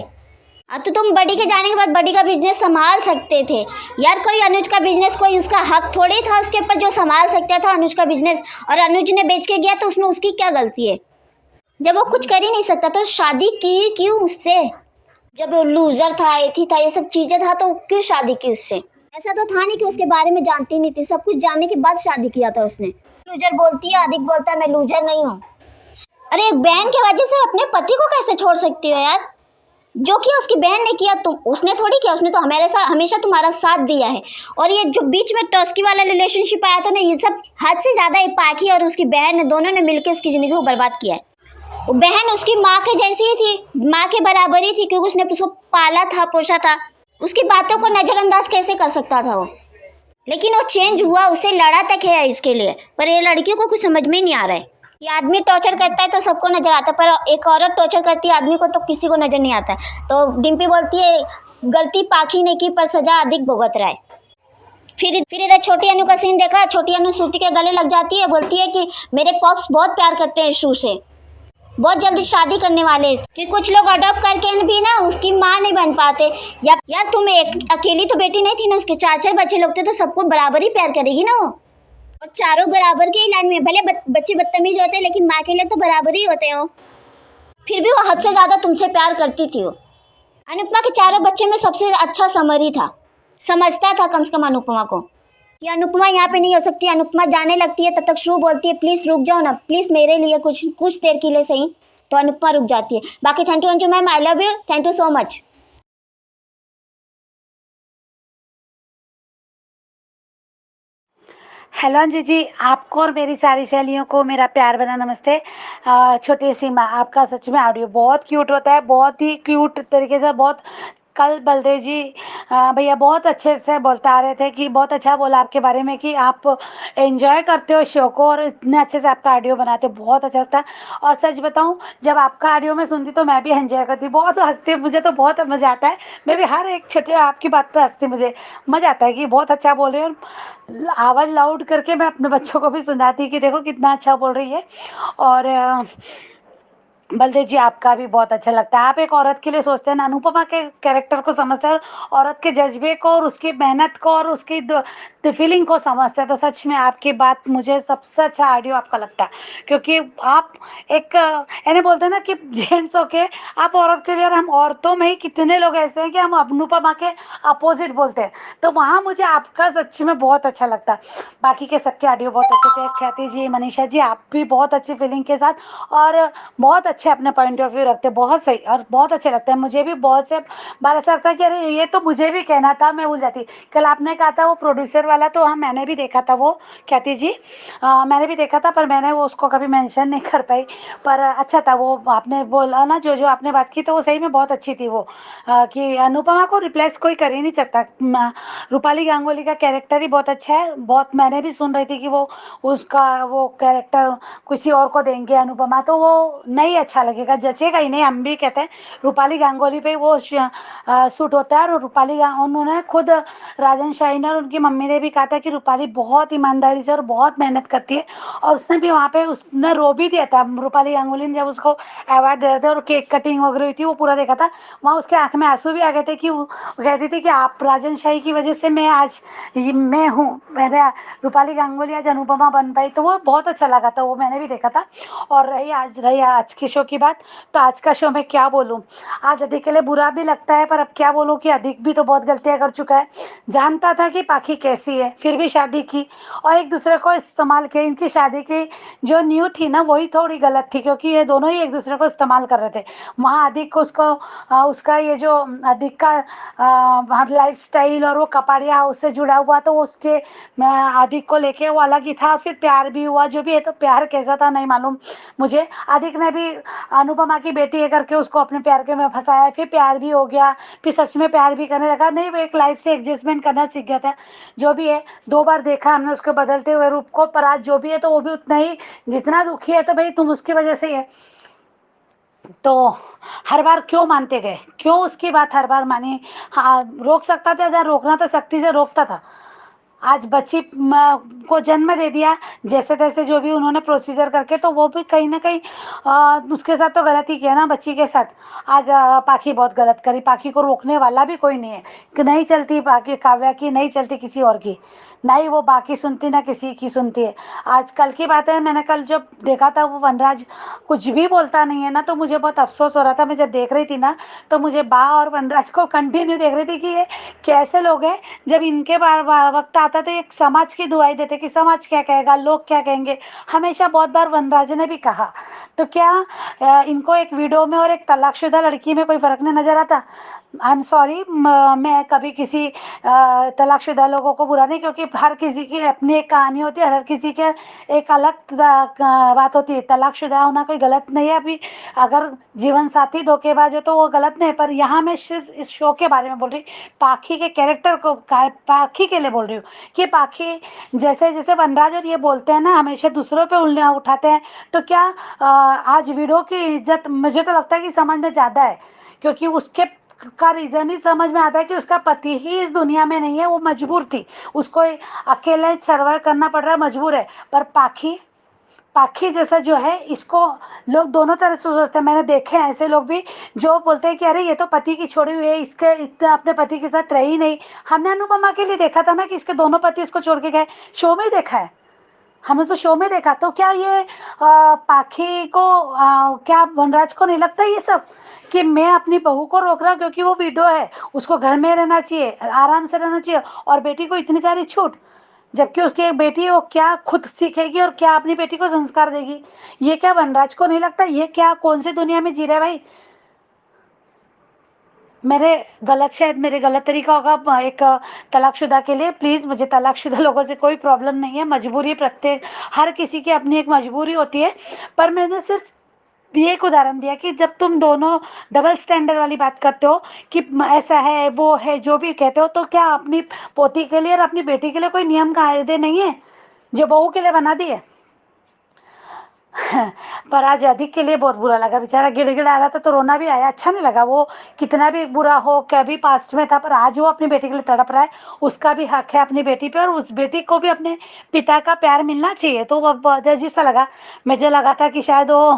अब तो तुम बड़ी के जाने के बाद बड़ी का बिजनेस संभाल सकते थे यार, कोई अनुज का बिजनेस कोई उसका हक थोड़ी था उसके ऊपर जो संभाल सकता था अनुज का बिजनेस, और अनुज ने बेच के गया तो उसमें उसकी क्या गलती है। जब वो कुछ कर ही नहीं सकता तो शादी की क्यों उससे, जब वो लूजर था, एथी था, ये सब चीज़ें था, तो क्यों शादी की उससे। ऐसा तो था नहीं कि उसके बारे में जानती नहीं थी, सब कुछ जानने के बाद शादी किया था उसने। लूजर बोलती है, अधिक बोलता है मैं लूजर नहीं हूँ। अरे बहन की वजह से अपने पति को कैसे छोड़ सकती हो यार, जो किया उसकी बहन ने किया, तुम उसने थोड़ी किया, उसने तो हमेशा तुम्हारा साथ दिया है। और ये जो बीच में टॉस्की वाला रिलेशनशिप आया था ना, ये सब हद से ज़्यादा पाखी और उसकी बहन ने दोनों ने मिलकर उसकी ज़िंदगी को बर्बाद किया है। वो बहन उसकी माँ के जैसी ही थी, माँ के बराबर ही थी, क्योंकि उसने उसको पाला था, पोषा था, उसकी बातों को नज़रअंदाज कैसे कर सकता था वो। लेकिन वो चेंज हुआ, उसे लड़ा तक है इसके लिए, पर ये लड़कियों को कुछ समझ में नहीं आ रहा है। ये आदमी टॉर्चर करता है तो सबको नज़र आता है, पर एक औरत टॉर्चर करती है आदमी को तो किसी को नज़र नहीं आता। तो डिम्पी बोलती है गलती पाखी ने की पर सज़ा अधिक भुगत रहा है। फिर इधर छोटी अनु का सीन देखा, छोटी अनु श्रुति के गले लग जाती है, बोलती है कि मेरे पॉप्स बहुत प्यार करते हैं शू से, बहुत जल्दी शादी करने वाले, कि कुछ लोग अडॉप्ट करके भी ना उसकी माँ नहीं बन पाते। यार तुम एक अकेली तो बेटी नहीं थी ना, उसके 4 बच्चे लोग थे, तो सबको बराबर ही प्यार करेगी ना वो, और चारों बराबर के लाइन में, भले बच्चे बदतमीज होते हैं लेकिन माँ के लिए तो बराबर ही होते हो। फिर भी वो हद से ज़्यादा तुमसे प्यार करती थी वो। अनुपमा के 4 बच्चे में सबसे अच्छा समरी था, समझता था कम से कम अनुपमा को, कि अनुपमा यहाँ पे नहीं हो सकती। अनुपमा जाने लगती है, तब तक श्रू बोलती है प्लीज़ रुक जाओ ना, प्लीज़ मेरे लिए कुछ देर के लिए सही। तो अनुपमा रुक जाती है। बाकी thank you Anju ma'am, I love you, thank you so much. Hello Anju ji, आपको और मेरी सारी सहेलियों को मेरा प्यार भरा नमस्ते। छोटी सी माँ, आपका सच में ऑडियो बहुत क्यूट होता है, बहुत ही क्यूट तरीके से। बहुत कल बलदेव जी भैया बहुत अच्छे से बोलते आ रहे थे कि बहुत अच्छा बोला आपके बारे में, कि आप एंजॉय करते हो शो को और इतने अच्छे से आपका ऑडियो बनाते हो, बहुत अच्छा लगता है। और सच बताऊं, जब आपका ऑडियो मैं सुनती तो मैं भी एंजॉय करती हूँ, बहुत हंसती, मुझे तो बहुत मज़ा आता है। मैं भी हर एक छोटे आपकी बात पर हंसती, मुझे मज़ा आता है कि बहुत अच्छा बोल रही है। आवाज़ लाउड करके मैं अपने बच्चों को भी सुनाती कि देखो कितना अच्छा बोल रही है। और बलदेव जी आपका भी बहुत अच्छा लगता है, आप एक औरत के लिए सोचते हैं ना, अनुपमा के कैरेक्टर को समझते हैं, और औरत के जज्बे को और उसकी मेहनत को और उसकी फीलिंग को समझते हैं। तो सच में आपकी बात मुझे सबसे अच्छा ऑडियो आपका लगता है, क्योंकि आप एक यानी बोलते हैं ना कि जेंट्स होके आप औरत के लिए, और हम औरतों में ही कितने लोग ऐसे हैं कि हम अनुपमा के अपोजिट बोलते हैं। तो वहाँ मुझे आपका सच में बहुत अच्छा लगता है। बाकी के सबके ऑडियो बहुत अच्छे थे, ख्याति जी, मनीषा जी, आप भी बहुत अच्छी फीलिंग के साथ और बहुत अच्छे अपने पॉइंट ऑफ व्यू रखते हैं, बहुत सही और बहुत अच्छे लगते हैं। मुझे भी बहुत से बार ऐसा लगता है कि अरे ये तो मुझे भी कहना था, मैं भूल जाती। कल आपने कहा था वो प्रोड्यूसर वाला, तो हाँ मैंने भी देखा था वो, ख्याति जी, मैंने भी देखा था, पर मैंने वो उसको कभी मेंशन नहीं कर पाई। पर अच्छा था वो, आपने बोला ना जो जो आपने बात की, तो वो सही में बहुत अच्छी थी वो, कि अनुपमा को रिप्लेस कोई कर ही नहीं सकता। रूपाली गांगुली का कैरेक्टर ही बहुत अच्छा है। बहुत मैंने भी सुन रही थी कि वो उसका वो कैरेक्टर किसी और को देंगे अनुपमा, तो वो नहीं अच्छा लगेगा, जचेगा ही नहीं। हम भी कहते हैं रूपाली गांगुली पे वो सूट होता है। और उन्होंने खुद, राजन शाही ने और उनकी मम्मी ने भी कहा था कि रूपाली बहुत ईमानदारी से और बहुत मेहनत करती है। और उसने भी वहाँ पे उसने रो भी दिया था, रूपाली गांगुली ने जब उसको अवार्ड दे रहे थे और केक कटिंग वगैरह हुई थी, वो पूरा देखा था। वहाँ उसके आंख में आंसू भी आ गए थे कि वो कहती थी कि आप राजन शाही की वजह से मैं आज मैं हूँ, मैंने रूपाली गांगुली आज अनुपमा बन पाई। तो वो बहुत अच्छा लगा था, वो मैंने भी देखा था। और रही आज के शो की बात, तो आज का शो मैं क्या बोलूँ, आज अधिक के लिए बुरा भी लगता है, पर अब क्या बोलूँ कि अधिक भी तो बहुत गलतियाँ कर चुका है। जानता था कि पाखी कैसी है, फिर भी शादी की और एक दूसरे को इस्तेमाल किया। इनकी शादी की जो न्यू थी ना, वही थोड़ी गलत थी, क्योंकि ये दोनों ही एक दूसरे को इस्तेमाल कर रहे थे। वहाँ अधिक को उसको उसका ये जो अधिक का लाइफ स्टाइल और वो कपाड़िया हाउस से जुड़ा हुआ, तो उसके अधिक को लेके वो अलग ही था। फिर प्यार भी हुआ, जो भी है, तो प्यार कैसा था नहीं मालूम मुझे। अधिक ने भी अनुपमा की बेटी है करके उसको अपने प्यार के में फंसाया, फिर प्यार भी हो गया, फिर सच में प्यार भी करने लगा। नहीं, वो एक लाइफ से एडजस्टमेंट करना सीख गया था। जो भी है, 2 बार देखा हमने उसके बदलते हुए रूप को, पर आज जो भी है तो वो भी उतना ही, जितना दुखी है तो भाई तुम उसकी वजह से ही है। तो हर बार क्यों मानते गए, क्यों उसकी बात हर बार मानी। हाँ, रोक सकता था, जहाँ रोकना था सख्ती से रोकता था। आज बच्ची को जन्म दे दिया, जैसे तैसे जो भी उन्होंने प्रोसीजर करके, तो वो भी कहीं ना कहीं उसके साथ तो गलत ही किया ना, बच्ची के साथ। आज पाखी बहुत गलत करी। पाखी को रोकने वाला भी कोई नहीं है कि नहीं चलती पाखी, काव्या की नहीं चलती किसी और की, ना ही वो बाकी सुनती ना किसी की सुनती है। आज कल की बात है, मैंने कल जब देखा था वो वनराज कुछ भी बोलता नहीं है ना, तो मुझे बहुत अफसोस हो रहा था। मैं जब देख रही थी ना, तो मुझे बा और वनराज को कंटिन्यू देख रही थी कि ये कैसे लोग हैं। जब इनके बार बार वक्त आता तो एक समाज की दुआई देते कि समाज क्या कहेगा, लोग क्या कहेंगे। हमेशा बहुत बार वनराज ने भी कहा। तो क्या इनको एक वीडियो में और एक तलाकशुदा लड़की में कोई फर्क नहीं नजर आता? आई एम सॉरी, मैं कभी किसी तलाकशुदा लोगों को बुरा नहीं, क्योंकि हर किसी की अपनी एक कहानी होती है, हर किसी के एक अलग बात होती है। तलाकशुदा होना कोई गलत नहीं है। अभी अगर जीवन साथी धोखेबाज हो तो वो गलत नहीं है, पर यहाँ मैं सिर्फ इस शो के बारे में बोल रही, पाखी के कैरेक्टर को, पाखी के लिए बोल रही हूँ कि पाखी जैसे जैसे वनराज और ये बोलते हैं ना, हमेशा दूसरों पे उंगलियां उठाते हैं। तो क्या आज वीडियो की इज्जत मुझे तो लगता है कि समझ में ज़्यादा है, क्योंकि उसके का रीज़न ही समझ में आता है कि उसका पति ही इस दुनिया में नहीं है, वो मजबूर थी, उसको अकेले सर्वाइव करना पड़ रहा है, मजबूर है। पर पाखी, पाखी जैसा जो है, इसको लोग दोनों तरह से सोचते हैं। मैंने देखे हैं ऐसे लोग भी जो बोलते हैं कि अरे ये तो पति की छोड़ी हुई है, इसके इतना अपने पति के साथ रही नहीं। हमने अनुपमा के लिए देखा था ना कि इसके दोनों पति इसको छोड़ के गए, शो में देखा है, हमने तो शो में देखा। तो क्या ये पाखी को क्या वनराज को नहीं लगता ये सब कि मैं अपनी बहू को रोक रहा हूँ क्योंकि वो विडो है, उसको घर में रहना चाहिए, आराम से रहना चाहिए, और बेटी को इतनी सारी छूट, जबकि उसकी एक बेटी है, वो क्या खुद सीखेगी और क्या अपनी बेटी को संस्कार देगी? ये क्या वनराज को नहीं लगता? ये क्या कौन सी दुनिया में जी रहा है भाई? शायद मेरे गलत तरीका होगा एक तलाकशुदा के लिए। प्लीज़, मुझे तलाकशुदा लोगों से कोई प्रॉब्लम नहीं है, मजबूरी प्रत्येक हर किसी की अपनी एक मजबूरी होती है। पर मैंने सिर्फ ये एक उदाहरण दिया कि जब तुम दोनों डबल स्टैंडर्ड वाली बात करते हो कि ऐसा है वो है जो भी कहते हो, तो क्या अपनी पोती के लिए और अपनी बेटी के लिए कोई नियम कायदे नहीं है जो बहू के लिए बना दिए? पर आज अधिक के लिए बहुत बुरा लगा, बेचारा गिड़गिड़ा रहा था तो रोना भी आया, अच्छा नहीं लगा। वो कितना भी बुरा हो, क्या भी पास्ट में था, पर आज वो अपनी बेटी के लिए तड़प रहा है। उसका भी हक है अपनी बेटी पे, और उस बेटी को भी अपने पिता का प्यार मिलना चाहिए। तो वो बहुत अजीब सा लगा। मुझे लगा था कि शायद वो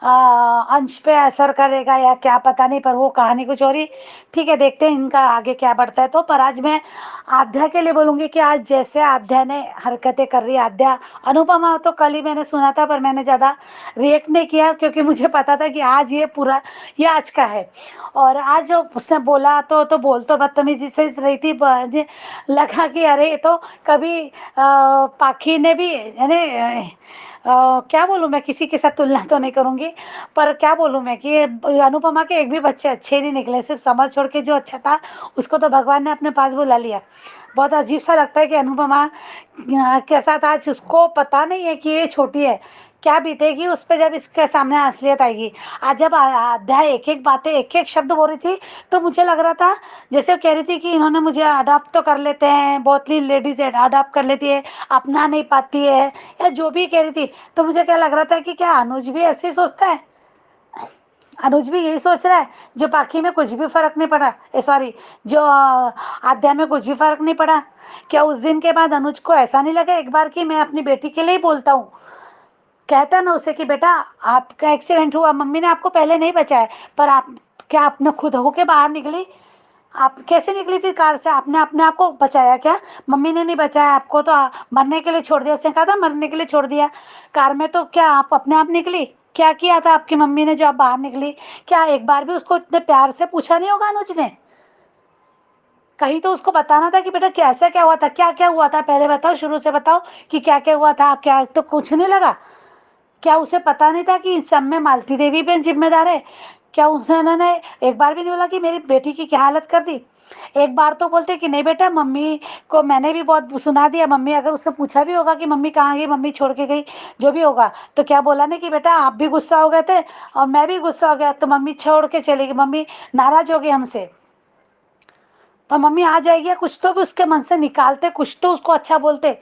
अंश पे असर करेगा या क्या पता नहीं, पर वो कहानी कुछ और ही। ठीक है, देखते हैं इनका आगे क्या बढ़ता है। तो पर आज मैं आध्या के लिए बोलूँगी कि आज जैसे आध्या ने हरकतें कर रही है, आध्या, अनुपमा तो कल ही मैंने सुना था पर मैंने ज़्यादा रिएक्ट नहीं किया, क्योंकि मुझे पता था कि आज ये पूरा, ये आज का है। और आज जो उसने बोला तो बोल तो बदतमीजी से रही थी, मुझे लगा कि अरे ये तो कभी पाखी ने भी, यानी क्या बोलूँ मैं, किसी के साथ तुलना तो नहीं करूँगी, पर क्या बोलूँ मैं कि अनुपमा के एक भी बच्चे अच्छे नहीं निकले, सिर्फ समर छोड़ के जो अच्छा था उसको तो भगवान ने अपने पास बुला लिया। बहुत अजीब सा लगता है कि अनुपमा के साथ आज उसको पता नहीं है कि ये छोटी है, क्या बीतेगी उस पर जब इसके सामने असलियत आएगी। आज जब अध्याय एक एक बातें, एक एक शब्द बोल रही थी, तो मुझे लग रहा था जैसे वो कह रही थी कि इन्होंने मुझे अडॉप्ट तो कर लेते हैं, बहुत सी लेडीज अडॉप्ट कर लेती है, अपना नहीं पाती है, या जो भी कह रही थी। तो मुझे क्या लग रहा था कि क्या अनुज भी ऐसे ही सोचता है, अनुज भी यही सोच रहा है, जो बाकी में कुछ भी फर्क नहीं पड़ा, सॉरी, जो आध्या में कुछ भी फर्क नहीं पड़ा। क्या उस दिन के बाद अनुज को ऐसा नहीं लगा एक बार कि मैं अपनी बेटी के लिए ही बोलता हूँ? कहता है ना उसे कि बेटा आपका एक्सीडेंट हुआ, मम्मी ने आपको पहले नहीं बचाया, पर आप क्या आपने खुद होके बाहर निकली? आप कैसे निकली फिर कार से? आपने अपने आप को बचाया क्या? मम्मी ने नहीं बचाया आपको, तो मरने के लिए छोड़ दिया। उसने कहा था मरने के लिए छोड़ दिया कार में, तो क्या आप अपने आप निकली? क्या किया था आपकी मम्मी ने जो आप बाहर निकली? क्या एक बार भी उसको इतने प्यार से पूछा नहीं होगा अनुज ने? कहीं तो उसको बताना था कि बेटा कैसा क्या हुआ था, क्या क्या हुआ था, पहले बताओ, शुरू से बताओ कि क्या क्या हुआ था। क्या तो कुछ नहीं लगा? क्या उसे पता नहीं था कि इस सब में मालती देवी भी जिम्मेदार है? क्या उन्होंने एक बार भी नहीं बोला कि मेरी बेटी की क्या हालत कर दी? एक बार तो बोलते कि नहीं बेटा, मम्मी को मैंने भी बहुत सुना दिया, मम्मी अगर उससे पूछा भी होगा कि मम्मी कहाँ गई, मम्मी छोड़ के गई, जो भी होगा, तो क्या बोला नहीं कि बेटा आप भी गुस्सा हो गए थे और मैं भी गुस्सा हो गया, तो मम्मी छोड़ के चली गई, मम्मी नाराज हो गई हमसे, पर मम्मी आ जाएगी, कुछ तो भी उसके मन से निकालते, कुछ तो उसको अच्छा बोलते,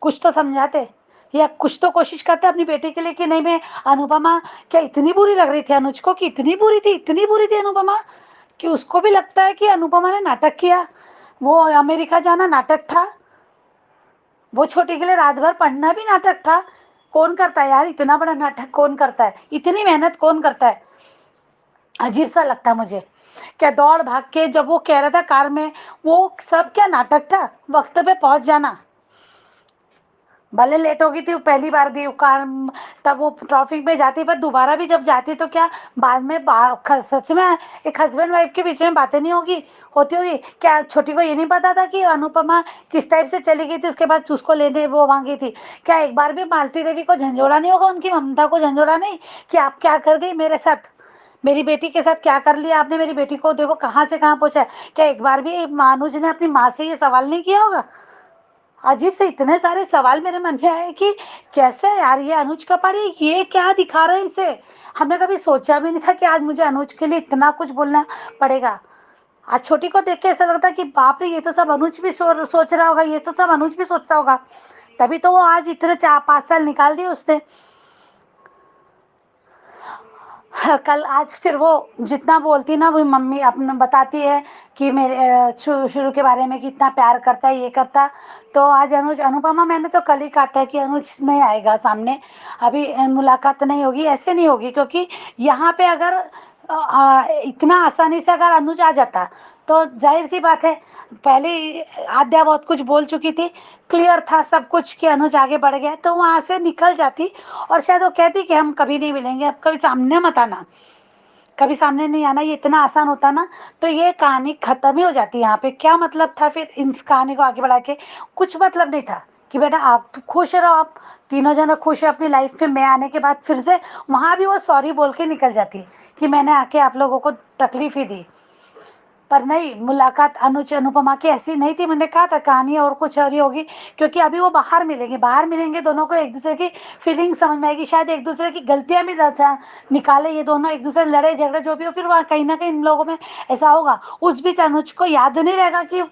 कुछ तो समझाते, या कुछ तो कोशिश करते अपनी बेटी के लिए कि नहीं। मैं अनुपमा क्या इतनी बुरी लग रही थी अनुज को, कि इतनी बुरी थी अनुपमा, कि उसको भी लगता है कि अनुपमा ने नाटक किया, वो अमेरिका जाना नाटक था, वो छोटी के लिए रात भर पढ़ना भी नाटक था। कौन करता है यार इतना बड़ा नाटक, कौन करता है, इतनी मेहनत कौन करता है? अजीब सा लगता मुझे। क्या दौड़ भाग के जब वो कह रहा था कार में, वो सब क्या नाटक था? वक्त पे पहुंच जाना, भले लेट हो गई थी पहली बार भी कार, तब वो ट्रैफिक में जाती, पर दोबारा भी जब जाती तो क्या बाद में सच में एक हस्बैंड वाइफ के बीच में बातें नहीं होती होगी क्या? छोटी को ये नहीं पता था कि अनुपमा किस टाइप से चली गई थी, उसके बाद उसको लेने वो मांगी थी? क्या एक बार भी मालती देवी को झंझोड़ा नहीं होगा, उनकी ममता को झंझोड़ा नहीं कि आप क्या कर गई मेरे साथ, मेरी बेटी के साथ क्या कर लिया आपने, मेरी बेटी को देखो कहाँ से कहाँ पहुंचा? क्या एक बार भी मानुज ने अपनी माँ से ये सवाल नहीं किया होगा? अजीब से इतने सारे सवाल मेरे मन में आए कि कैसे यार ये अनुज कपाड़ी ये क्या दिखा रहे हैं इसे। हमने कभी सोचा भी नहीं था कि आज मुझे अनुज के लिए इतना कुछ बोलना पड़ेगा। आज छोटी को देख के ऐसा लगता है कि बाप रे, ये तो सब अनुज भी सोच रहा होगा, ये तो सब अनुज भी सोचता होगा, तभी तो वो आज इतने 4-5 साल निकाल दिए उसने। कल आज फिर वो जितना बोलती ना, वो मम्मी अपना बताती है कि मेरे शुरू के बारे में कि इतना प्यार करता है, ये करता। तो आज अनुज, अनुपमा मैंने तो कल ही कहा था कि अनुज नहीं आएगा सामने, अभी मुलाकात नहीं होगी, ऐसे नहीं होगी, क्योंकि यहाँ पे अगर इतना आसानी से अगर अनुज आ जाता तो जाहिर सी बात है, पहले ही आद्या बहुत कुछ बोल चुकी थी, क्लियर था सब कुछ कि अनुज आगे बढ़ गया, तो वहाँ से निकल जाती और शायद वो कहती कि हम कभी नहीं मिलेंगे, अब कभी सामने मत आना, कभी सामने नहीं आना, ये इतना आसान होता ना तो ये कहानी खत्म ही हो जाती। यहाँ पे क्या मतलब था फिर इस कहानी को आगे बढ़ा के? कुछ मतलब नहीं था कि बेटा आप खुश रहो, आप तीनों जने खुश है अपनी लाइफ में, मैं आने के बाद फिर से वहाँ भी वो सॉरी बोल के निकल जाती कि मैंने आके आप लोगों को तकलीफ ही दी। पर नहीं, मुलाकात अनुज अनुपमा की ऐसी नहीं थी, मैंने कहा था कहानी और कुछ और ही होगी, क्योंकि अभी वो बाहर मिलेंगे दोनों को एक दूसरे की फीलिंग समझ में आएगी, शायद एक दूसरे की गलतियां भी निकाले ये दोनों, एक दूसरे लड़े झगड़े जो भी हो, फिर वहाँ कहीं ना कहीं इन लोगों में ऐसा होगा। उस बीच अनुज को याद नहीं रहेगा कि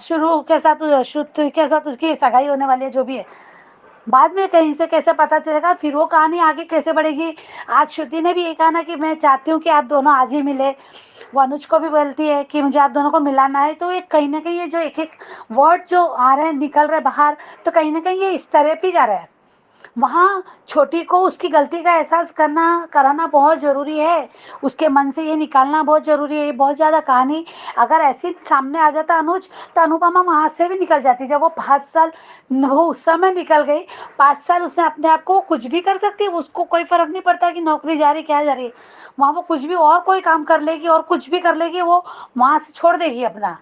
शुरू के साथ उसकी सगाई होने वाली है, जो भी है बाद में कहीं से कैसे पता चलेगा, फिर वो कहानी आगे कैसे बढ़ेगी। आज श्रुति ने भी ये कहा ना कि मैं चाहती हूँ कि आप दोनों आज ही मिले। वो अनुज को भी बोलती है कि मुझे आप दोनों को मिलाना है। तो ये कहीं ना कहीं ये जो एक एक वर्ड जो आ रहे हैं निकल रहे बाहर, तो कहीं ना कहीं ये इस तरह भी जा रहा है। वहाँ छोटी को उसकी गलती का एहसास कराना बहुत ज़रूरी है। उसके मन से ये निकालना बहुत ज़रूरी है। ये बहुत ज़्यादा कहानी अगर ऐसी सामने आ जाता अनुज, तो अनुपमा वहाँ से भी निकल जाती। जब वो 5 साल वो उस समय निकल गई, 5 साल उसने अपने आप को कुछ भी कर सकती है। उसको कोई फ़र्क नहीं पड़ता कि नौकरी जा रही क्या जा रही है। वहाँ वो कुछ भी और कोई काम कर लेगी और कुछ भी कर लेगी, वो वहाँ से छोड़ देगी अपना।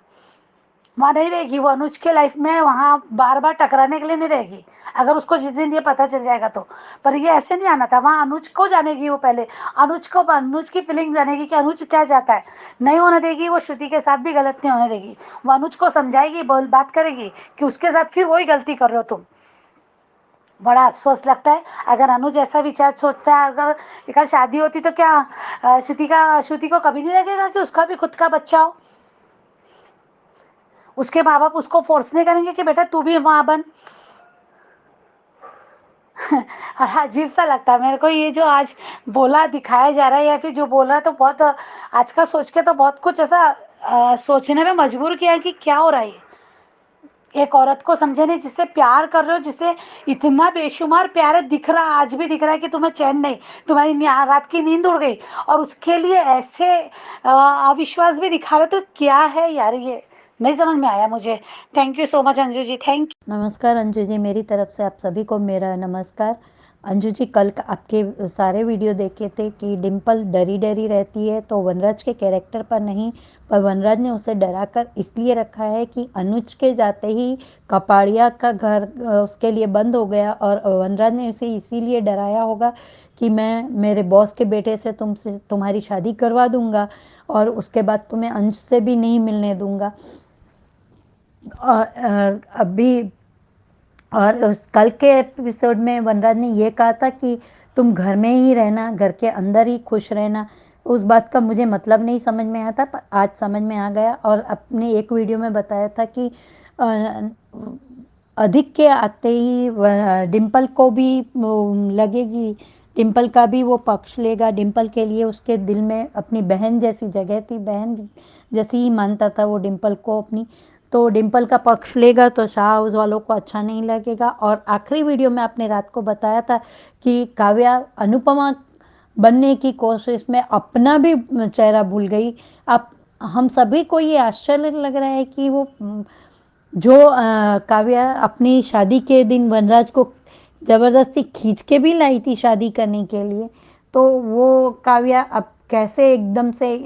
वहाँ नहीं रहेगी वो अनुज के लाइफ में, वहाँ बार बार टकराने के लिए नहीं रहेगी अगर उसको जिस दिन ये पता चल जाएगा तो। पर ये ऐसे नहीं आना था। वहाँ अनुज को जानेगी वो पहले, अनुज की फीलिंग जानेगी कि अनुज क्या चाहता है। नहीं होने देगी वो, श्रुति के साथ भी गलत नहीं होने देगी। वो अनुज को समझाएगी, बात करेगी कि उसके साथ फिर वही गलती कर रहे हो तुम। बड़ा अफसोस लगता है अगर अनुज ऐसा विचार सोचता है। अगर एक शादी होती तो क्या श्रुति को कभी नहीं लगेगा कि उसका भी खुद का बच्चा हो। उसके माँ बाप उसको फोर्स नहीं करेंगे कि बेटा तू भी माँ बन। और अजीब सा लगता है मेरे को ये जो आज बोला दिखाया जा रहा है, या फिर जो बोल रहा है, तो बहुत आज का सोच के तो बहुत कुछ ऐसा सोचने में मजबूर किया कि क्या हो रहा है। एक औरत को समझे नहीं, जिससे प्यार कर रहे हो, जिससे इतना बेशुमार प्यार है, दिख रहा आज भी दिख रहा है कि तुम्हें चैन नहीं, तुम्हारी रात की नींद उड़ गई, और उसके लिए ऐसे अविश्वास भी दिखा रहे हो। तो क्या है यार, ये नहीं समझ में आया मुझे। Thank you so much Anju ji, thank you. नमस्कार अंजू जी, मेरी तरफ से आप सभी को मेरा नमस्कार। अंजू जी, कल आपके सारे वीडियो देखे थे कि डिम्पल डरी डरी रहती है, तो वनराज के कैरेक्टर पर नहीं, पर वनराज ने उसे डराकर इसलिए रखा है कि अनुज के जाते ही कपाड़िया का घर उसके लिए बंद हो गया, और वनराज ने उसे इसीलिए डराया होगा कि मैं मेरे बॉस के बेटे से तुम्हारी शादी करवा दूंगा, और उसके बाद तुम्हें अंश से भी नहीं मिलने दूंगा। अभी और कल के एपिसोड में वनराज ने ये कहा था कि तुम घर में ही रहना, घर के अंदर ही खुश रहना। उस बात का मुझे मतलब नहीं समझ में आया था, पर आज समझ में आ गया। और अपने एक वीडियो में बताया था कि अधिक के आते ही डिम्पल को भी लगेगी, डिम्पल का भी वो पक्ष लेगा। डिम्पल के लिए उसके दिल में अपनी बहन जैसी जगह थी, बहन जैसी ही मानता था वो डिम्पल को अपनी। तो डिम्पल का पक्ष लेगा तो शाह हाउस वालों को अच्छा नहीं लगेगा। और आखिरी वीडियो में आपने रात को बताया था कि काव्या अनुपमा बनने की कोशिश में अपना भी चेहरा भूल गई। अब हम सभी को ये आश्चर्य लग रहा है कि वो जो काव्या अपनी शादी के दिन वनराज को ज़बरदस्ती खींच के भी लाई थी शादी करने के लिए, तो वो काव्या अब कैसे एकदम से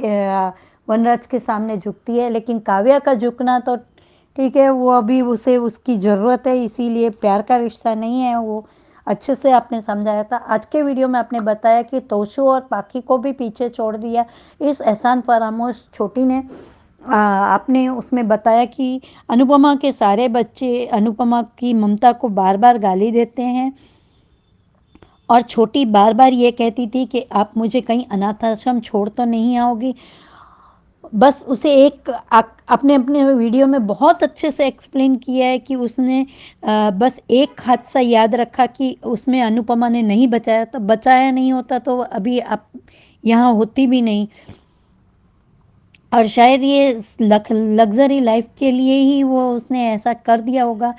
वनराज के सामने झुकती है। लेकिन काव्या का झुकना तो ठीक है, वो अभी उसे उसकी ज़रूरत है, इसीलिए प्यार का रिश्ता नहीं है। वो अच्छे से आपने समझाया था। आज के वीडियो में आपने बताया कि तोशु और पाखी को भी पीछे छोड़ दिया। इस एहसान फरामोश छोटी ने आपने उसमें बताया कि अनुपमा के सारे बच्चे अनुपमा की ममता को बार बार गाली देते हैं, और छोटी बार बार ये कहती थी कि आप मुझे कहीं अनाथ आश्रम छोड़ तो नहीं आओगी। बस उसे अपने वीडियो में बहुत अच्छे से एक्सप्लेन किया है कि उसने बस एक हादसा याद रखा कि उसमें अनुपमा ने नहीं बचाया नहीं होता तो अभी आप यहाँ होती भी नहीं। और शायद ये लग्जरी लाइफ के लिए ही वो उसने ऐसा कर दिया होगा,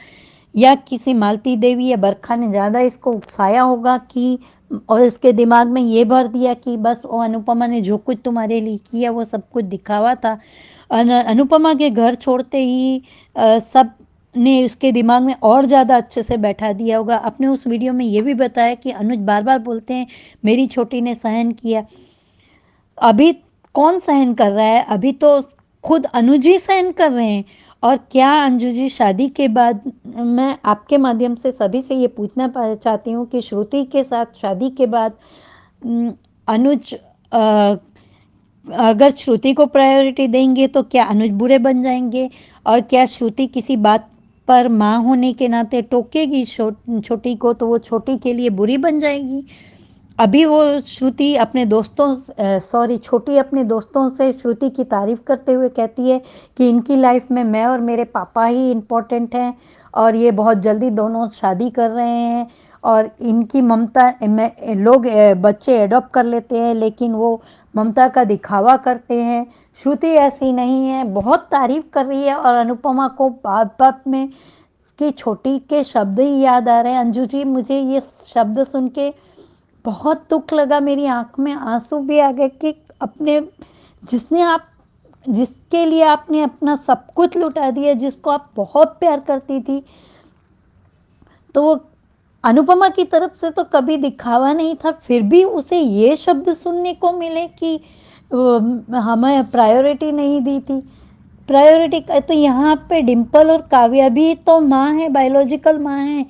या किसी मालती देवी या बरखा ने ज़्यादा इसको उकसाया होगा कि, और इसके दिमाग में ये भर दिया कि बस वो अनुपमा ने जो कुछ तुम्हारे लिए किया वो सब कुछ दिखावा था। अनुपमा के घर छोड़ते ही सब ने उसके दिमाग में और ज़्यादा अच्छे से बैठा दिया होगा। आपने उस वीडियो में ये भी बताया कि अनुज बार बार बोलते हैं मेरी छोटी ने सहन किया। अभी कौन सहन कर रहा है? अभी तो खुद अनुज ही सहन कर रहे हैं। और क्या अंजू जी, शादी के बाद मैं आपके माध्यम से सभी से ये पूछना चाहती हूँ कि श्रुति के साथ शादी के बाद अनुज अगर श्रुति को प्रायोरिटी देंगे तो क्या अनुज बुरे बन जाएंगे? और क्या श्रुति किसी बात पर माँ होने के नाते टोकेगी छोटी को, तो वो छोटी के लिए बुरी बन जाएगी? अभी वो छोटी अपने दोस्तों से श्रुति की तारीफ़ करते हुए कहती है कि इनकी लाइफ में मैं और मेरे पापा ही इम्पोर्टेंट हैं, और ये बहुत जल्दी दोनों शादी कर रहे हैं और इनकी ममता में लोग बच्चे एडॉप्ट कर लेते हैं, लेकिन वो ममता का दिखावा करते हैं। श्रुति ऐसी नहीं है, बहुत तारीफ कर रही है और अनुपमा को बात बात में कि छोटी के शब्द ही याद आ रहे हैं। अंजू जी, मुझे ये शब्द सुन के बहुत दुख लगा, मेरी आंख में आंसू भी आ गए कि अपने जिसके लिए आपने अपना सब कुछ लुटा दिया, जिसको आप बहुत प्यार करती थी, तो वो अनुपमा की तरफ से तो कभी दिखावा नहीं था, फिर भी उसे ये शब्द सुनने को मिले कि हमें प्रायोरिटी नहीं दी थी। प्रायोरिटी तो यहाँ पे डिम्पल और काव्या भी तो माँ है, बायोलॉजिकल माँ है।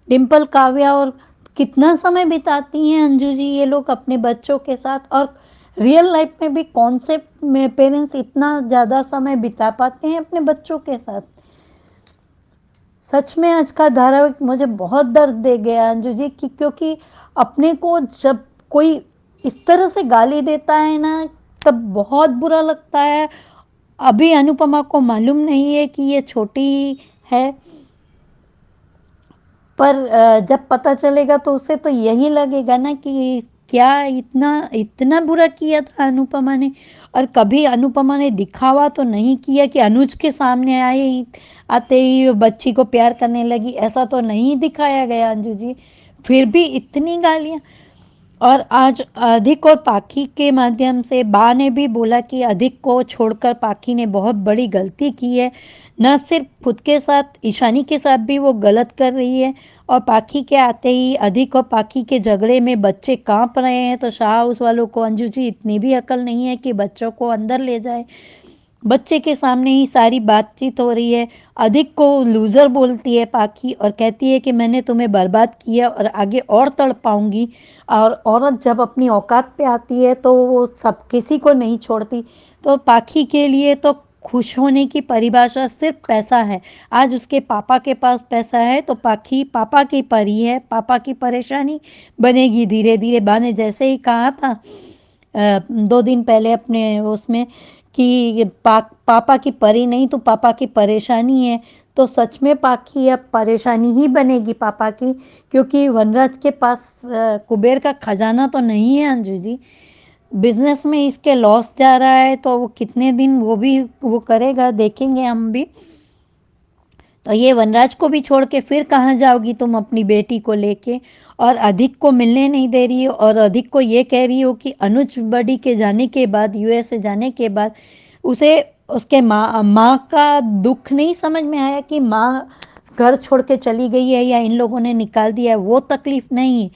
डिम्पल, काव्या और कितना समय बिताती हैं अंजू जी ये लोग अपने बच्चों के साथ, और रियल लाइफ में भी कौन से पेरेंट्स इतना ज़्यादा समय बिता पाते हैं अपने बच्चों के साथ। सच में आज का धारावाहिक मुझे बहुत दर्द दे गया अंजू जी कि क्योंकि अपने को जब कोई इस तरह से गाली देता है ना, तब बहुत बुरा लगता है। अभी अनुपमा को मालूम नहीं है कि ये छोटी है, पर जब पता चलेगा तो उसे तो यही लगेगा ना कि क्या इतना बुरा किया था अनुपमा ने। और कभी अनुपमा ने दिखावा तो नहीं किया कि अनुज के सामने आते ही बच्ची को प्यार करने लगी, ऐसा तो नहीं दिखाया गया अंजू जी। फिर भी इतनी गालियाँ। और आज अधिक और पाखी के माध्यम से बा ने भी बोला कि अधिक को छोड़कर पाखी ने बहुत बड़ी गलती की है। न सिर्फ खुद के साथ, ईशानी के साथ भी वो गलत कर रही है। और पाखी के आते ही अधिक और पाखी के झगड़े में बच्चे कांप रहे हैं, तो शाह हाउस वालों को अंजू जी इतनी भी अकल नहीं है कि बच्चों को अंदर ले जाए। बच्चे के सामने ही सारी बातचीत हो रही है। अधिक को लूज़र बोलती है पाखी और कहती है कि मैंने तुम्हें बर्बाद किया और आगे और तड़पाऊंगी। और औरत जब अपनी औकात पे आती है तो वो सब किसी को नहीं छोड़ती। तो पाखी के लिए तो खुश होने की परिभाषा सिर्फ पैसा है। आज उसके पापा के पास पैसा है तो पाखी पापा की परी है, पापा की परेशानी बनेगी धीरे धीरे। बा ने जैसे ही कहा था 2 दिन पहले अपने उसमें कि पापा की परी नहीं तो पापा की परेशानी है, तो सच में पाखी अब परेशानी ही बनेगी पापा की, क्योंकि वनराज के पास कुबेर का खजाना तो नहीं है अंजू जी। बिजनेस में इसके लॉस जा रहा है, तो वो कितने दिन वो करेगा, देखेंगे हम भी। तो ये वनराज को भी छोड़ के फिर कहाँ जाओगी तुम अपनी बेटी को लेके। और अधिक को मिलने नहीं दे रही हो और अधिक को ये कह रही हो कि अनुज बड़ी के जाने के बाद, यूएसए जाने के बाद उसे उसके माँ का दुख नहीं समझ में आया कि माँ घर छोड़ के चली गई है या इन लोगों ने निकाल दिया है, वो तकलीफ नहीं।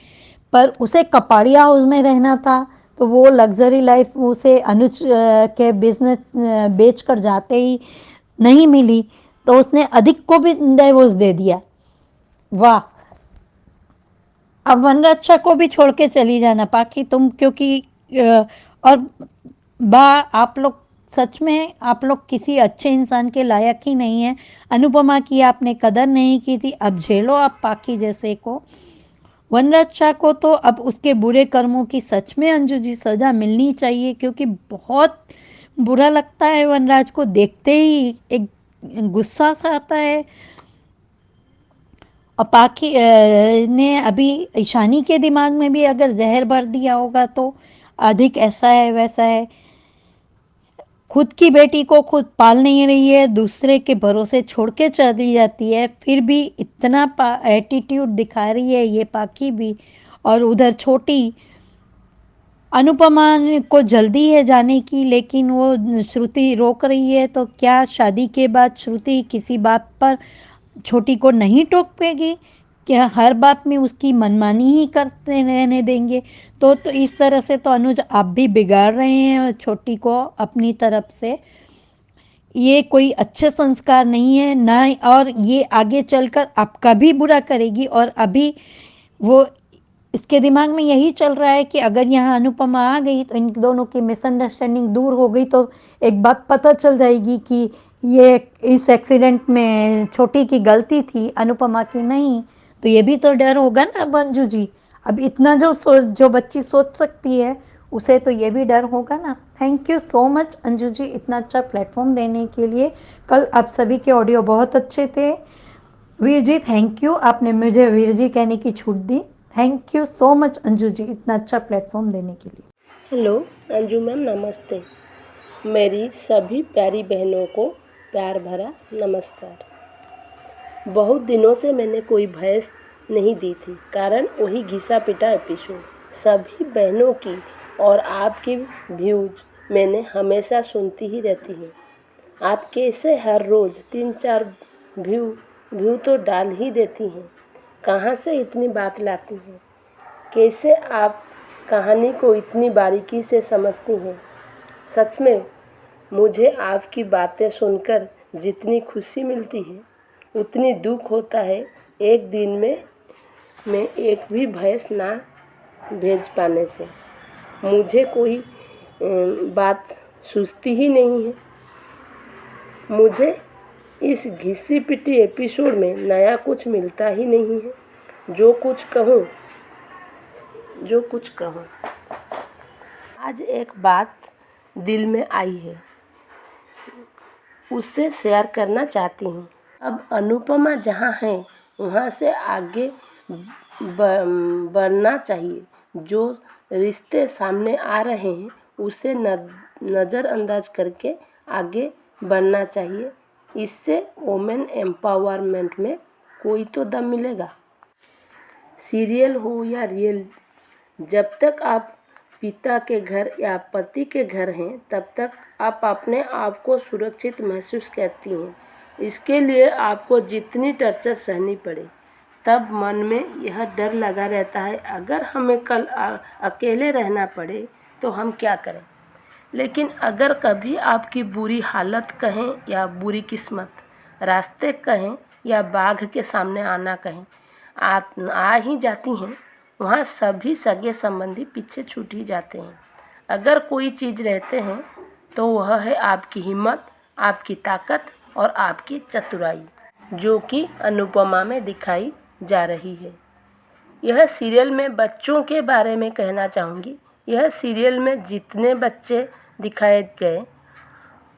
पर उसे कपाड़िया हाउस में रहना था, तो वो लग्जरी लाइफ उसे अनुज के बिजनेस बेच कर जाते ही नहीं मिली, तो उसने अधिक को भी डाइवोर्स दे दिया। वाह, अब वनरक्षा को भी छोड़ के चली जाना पाखी तुम, क्योंकि और बा आप लोग सच में आप लोग किसी अच्छे इंसान के लायक ही नहीं है। अनुपमा की आपने कदर नहीं की थी, अब झेलो आप पाखी जैसे को। वनरक्षा को तो अब उसके बुरे कर्मों की सच में अंजू जी सजा मिलनी चाहिए, क्योंकि बहुत बुरा लगता है वनराज को देखते ही, एक गुस्सा सा आता है। और पाखी ने अभी ईशानी के दिमाग में भी अगर जहर भर दिया होगा तो अधिक ऐसा है वैसा है, खुद की बेटी को खुद पाल नहीं रही है, दूसरे के भरोसे छोड़ के चली जाती है, फिर भी इतना एटीट्यूड दिखा रही है ये पाखी भी। और उधर छोटी अनुपमा को जल्दी है जाने की, लेकिन वो श्रुति रोक रही है। तो क्या शादी के बाद श्रुति किसी बात पर छोटी को नहीं टोक पेगी? क्या हर बात में उसकी मनमानी ही करते रहने देंगे? तो इस तरह से तो अनुज आप भी बिगाड़ रहे हैं छोटी को अपनी तरफ से। ये कोई अच्छे संस्कार नहीं है ना, और ये आगे चलकर आपका भी बुरा करेगी। और अभी वो इसके दिमाग में यही चल रहा है कि अगर यहाँ अनुपमा आ गई तो इन दोनों की मिसअंडरस्टैंडिंग दूर हो गई, तो एक बात पता चल जाएगी कि ये इस एक्सीडेंट में छोटी की गलती थी, अनुपमा की नहीं। तो ये भी तो डर होगा ना मंजू जी। अब इतना जो बच्ची सोच सकती है उसे तो ये भी डर होगा ना। Thank you so much Anju ji इतना अच्छा प्लेटफॉर्म देने के लिए। कल आप सभी के ऑडियो बहुत अच्छे थे, वीर जी थैंक यू, आपने मुझे वीर जी कहने की छूट दी। Thank you so much Anju ji, इतना अच्छा प्लेटफॉर्म देने के लिए। हेलो अंजू मैम, नमस्ते। मेरी सभी प्यारी बहनों को प्यार भरा नमस्कार। बहुत दिनों से मैंने कोई वॉइस नहीं दी थी, कारण वही घिसा पिटा एपिसोड। सभी बहनों की और आपकी व्यूज मैंने हमेशा सुनती ही रहती हूँ। आप कैसे हर रोज़ 3-4 व्यू तो डाल ही देती हैं, कहाँ से इतनी बात लाती हैं? कैसे आप कहानी को इतनी बारीकी से समझती हैं? सच में मुझे आपकी बातें सुनकर जितनी खुशी मिलती है उतनी दुख होता है एक दिन में मैं एक भी वॉइस ना भेज पाने से। मुझे कोई बात सूझती ही नहीं है। मुझे इस घिसी पिटी एपिसोड में नया कुछ मिलता ही नहीं है। जो कुछ कहूँ आज एक बात दिल में आई है, उससे शेयर करना चाहती हूँ। अब अनुपमा जहाँ है वहाँ से आगे बढ़ना चाहिए। जो रिश्ते सामने आ रहे हैं उसे नज़रअंदाज करके आगे बढ़ना चाहिए। इससे वुमेन एम्पावरमेंट में कोई तो दम मिलेगा। सीरियल हो या रियल, जब तक आप पिता के घर या पति के घर हैं तब तक आप अपने आप को सुरक्षित महसूस करती हैं। इसके लिए आपको जितनी टॉर्चर सहनी पड़े, तब मन में यह डर लगा रहता है अगर हमें कल अकेले रहना पड़े तो हम क्या करें। लेकिन अगर कभी आपकी बुरी हालत कहें या बुरी किस्मत, रास्ते कहें या बाघ के सामने आना कहें, आप आ ही जाती हैं, वहाँ सभी सगे संबंधी पीछे छूट ही जाते हैं। अगर कोई चीज़ रहते हैं तो वह है आपकी हिम्मत, आपकी ताकत और आपकी चतुराई, जो कि अनुपमा में दिखाई जा रही है। यह सीरियल में बच्चों के बारे में कहना चाहूँगी। यह सीरियल में जितने बच्चे दिखाए गए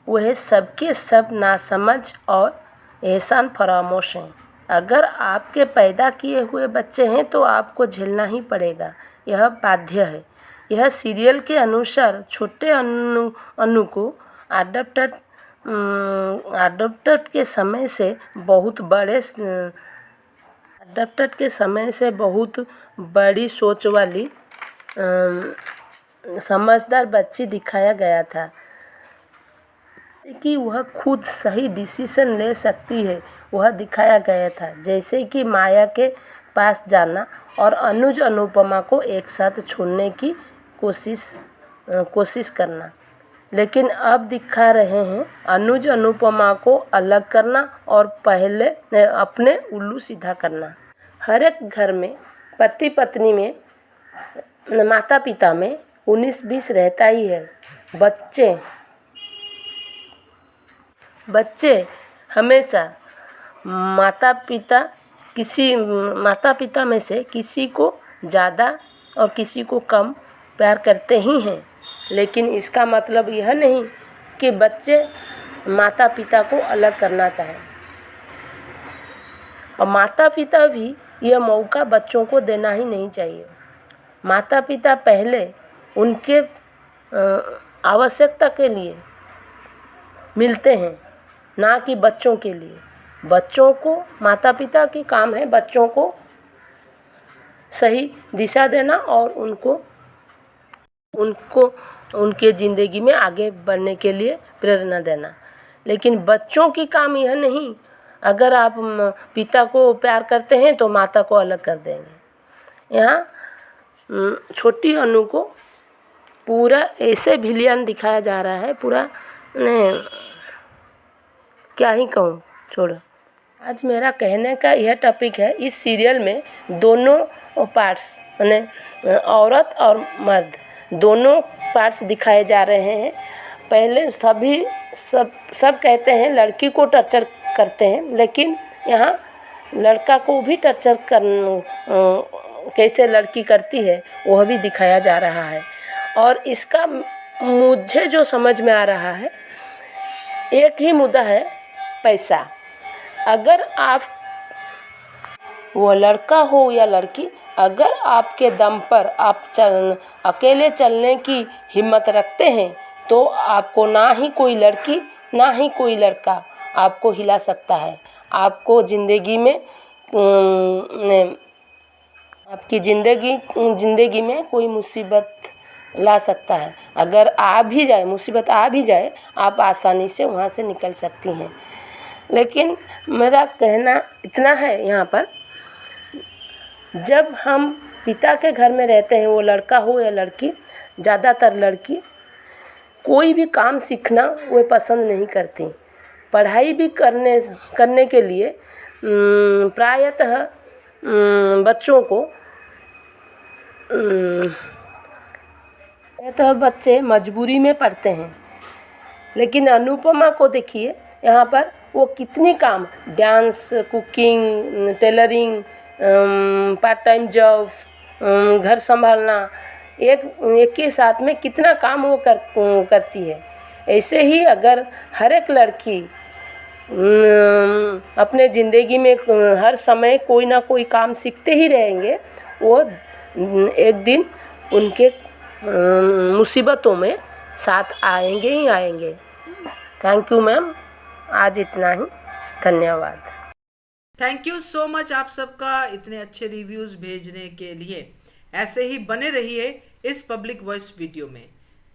वह सबके सब नासमझ और एहसान फरामोश हैं। अगर आपके पैदा किए हुए बच्चे हैं तो आपको झेलना ही पड़ेगा, यह बाध्य है। यह सीरियल के अनुसार छोटे अनु को अडॉप्टेड के समय से बहुत बड़ी सोच वाली समझदार बच्ची दिखाया गया था कि वह खुद सही डिसीजन ले सकती है, वह दिखाया गया था। जैसे कि माया के पास जाना और अनुज अनुपमा को एक साथ छोड़ने की कोशिश करना। लेकिन अब दिखा रहे हैं अनुज अनुपमा को अलग करना और पहले अपने उल्लू सीधा करना। हर एक घर में पति पत्नी में, माता पिता में 19-20 रहता ही है। बच्चे हमेशा माता पिता में से किसी को ज़्यादा और किसी को कम प्यार करते ही हैं। लेकिन इसका मतलब यह नहीं कि बच्चे माता पिता को अलग करना चाहें, और माता पिता भी यह मौका बच्चों को देना ही नहीं चाहिए। माता पिता पहले उनके आवश्यकता के लिए मिलते हैं, ना कि बच्चों के लिए। बच्चों को, माता पिता की काम है बच्चों को सही दिशा देना और उनको उनके ज़िंदगी में आगे बढ़ने के लिए प्रेरणा देना। लेकिन बच्चों की काम यह नहीं, अगर आप पिता को प्यार करते हैं तो माता को अलग कर देंगे। यहाँ छोटी अनु को पूरा ऐसे विलियन दिखाया जा रहा है, पूरा क्या ही कहूँ, छोड़ो। आज मेरा कहने का यह टॉपिक है, इस सीरियल में दोनों पार्ट्स माने औरत और मर्द दोनों पार्ट्स दिखाए जा रहे हैं। पहले सब कहते हैं लड़की को टॉर्चर करते हैं, लेकिन यहाँ लड़का को भी टॉर्चर कैसे लड़की करती है वह भी दिखाया जा रहा है। और इसका मुझे जो समझ में आ रहा है, एक ही मुद्दा है, पैसा। अगर आप वो लड़का हो या लड़की, अगर आपके दम पर आप अकेले चलने की हिम्मत रखते हैं तो आपको ना ही कोई लड़की ना ही कोई लड़का आपको हिला सकता है। आपको ज़िंदगी में आपकी ज़िंदगी में कोई मुसीबत ला सकता है। अगर आ भी जाए, मुसीबत आ भी जाए, आप आसानी से वहाँ से निकल सकती हैं। लेकिन मेरा कहना इतना है यहाँ पर, जब हम पिता के घर में रहते हैं, वो लड़का हो या लड़की, ज़्यादातर लड़की कोई भी काम सीखना वो पसंद नहीं करती। पढ़ाई भी करने के लिए प्रायतः बच्चों को बच्चे मजबूरी में पढ़ते हैं। लेकिन अनुपमा को देखिए, यहाँ पर वो कितनी काम, dance, cooking, tailoring, part time job, घर संभालना, एक के साथ में कितना काम वो करती है। ऐसे ही अगर हर एक लड़की अपने ज़िंदगी में हर समय कोई ना कोई काम सीखते ही रहेंगे, वो एक दिन उनके मुसीबतों में साथ आएंगे ही आएंगे। थैंक यू मैम, आज इतना ही, धन्यवाद। थैंक यू सो मच आप सबका इतने अच्छे रिव्यूज़ भेजने के लिए। ऐसे ही बने रहिए इस पब्लिक वॉइस वीडियो में।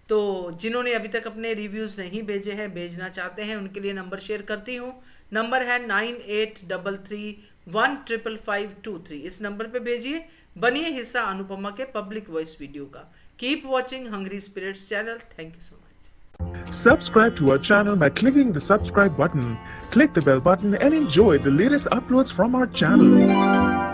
तो जिन्होंने अभी तक अपने रिव्यूज़ नहीं भेजे हैं, भेजना चाहते हैं, उनके लिए नंबर शेयर करती हूँ। नंबर है 9833155523। इस नंबर पे भेजिए, बनिए हिस्सा अनुपमा के पब्लिक वॉइस वीडियो का। Keep watching Hungry Spirits channel. Thank you so much. Subscribe to our channel by clicking the subscribe button. Click the bell button and enjoy the latest uploads from our channel.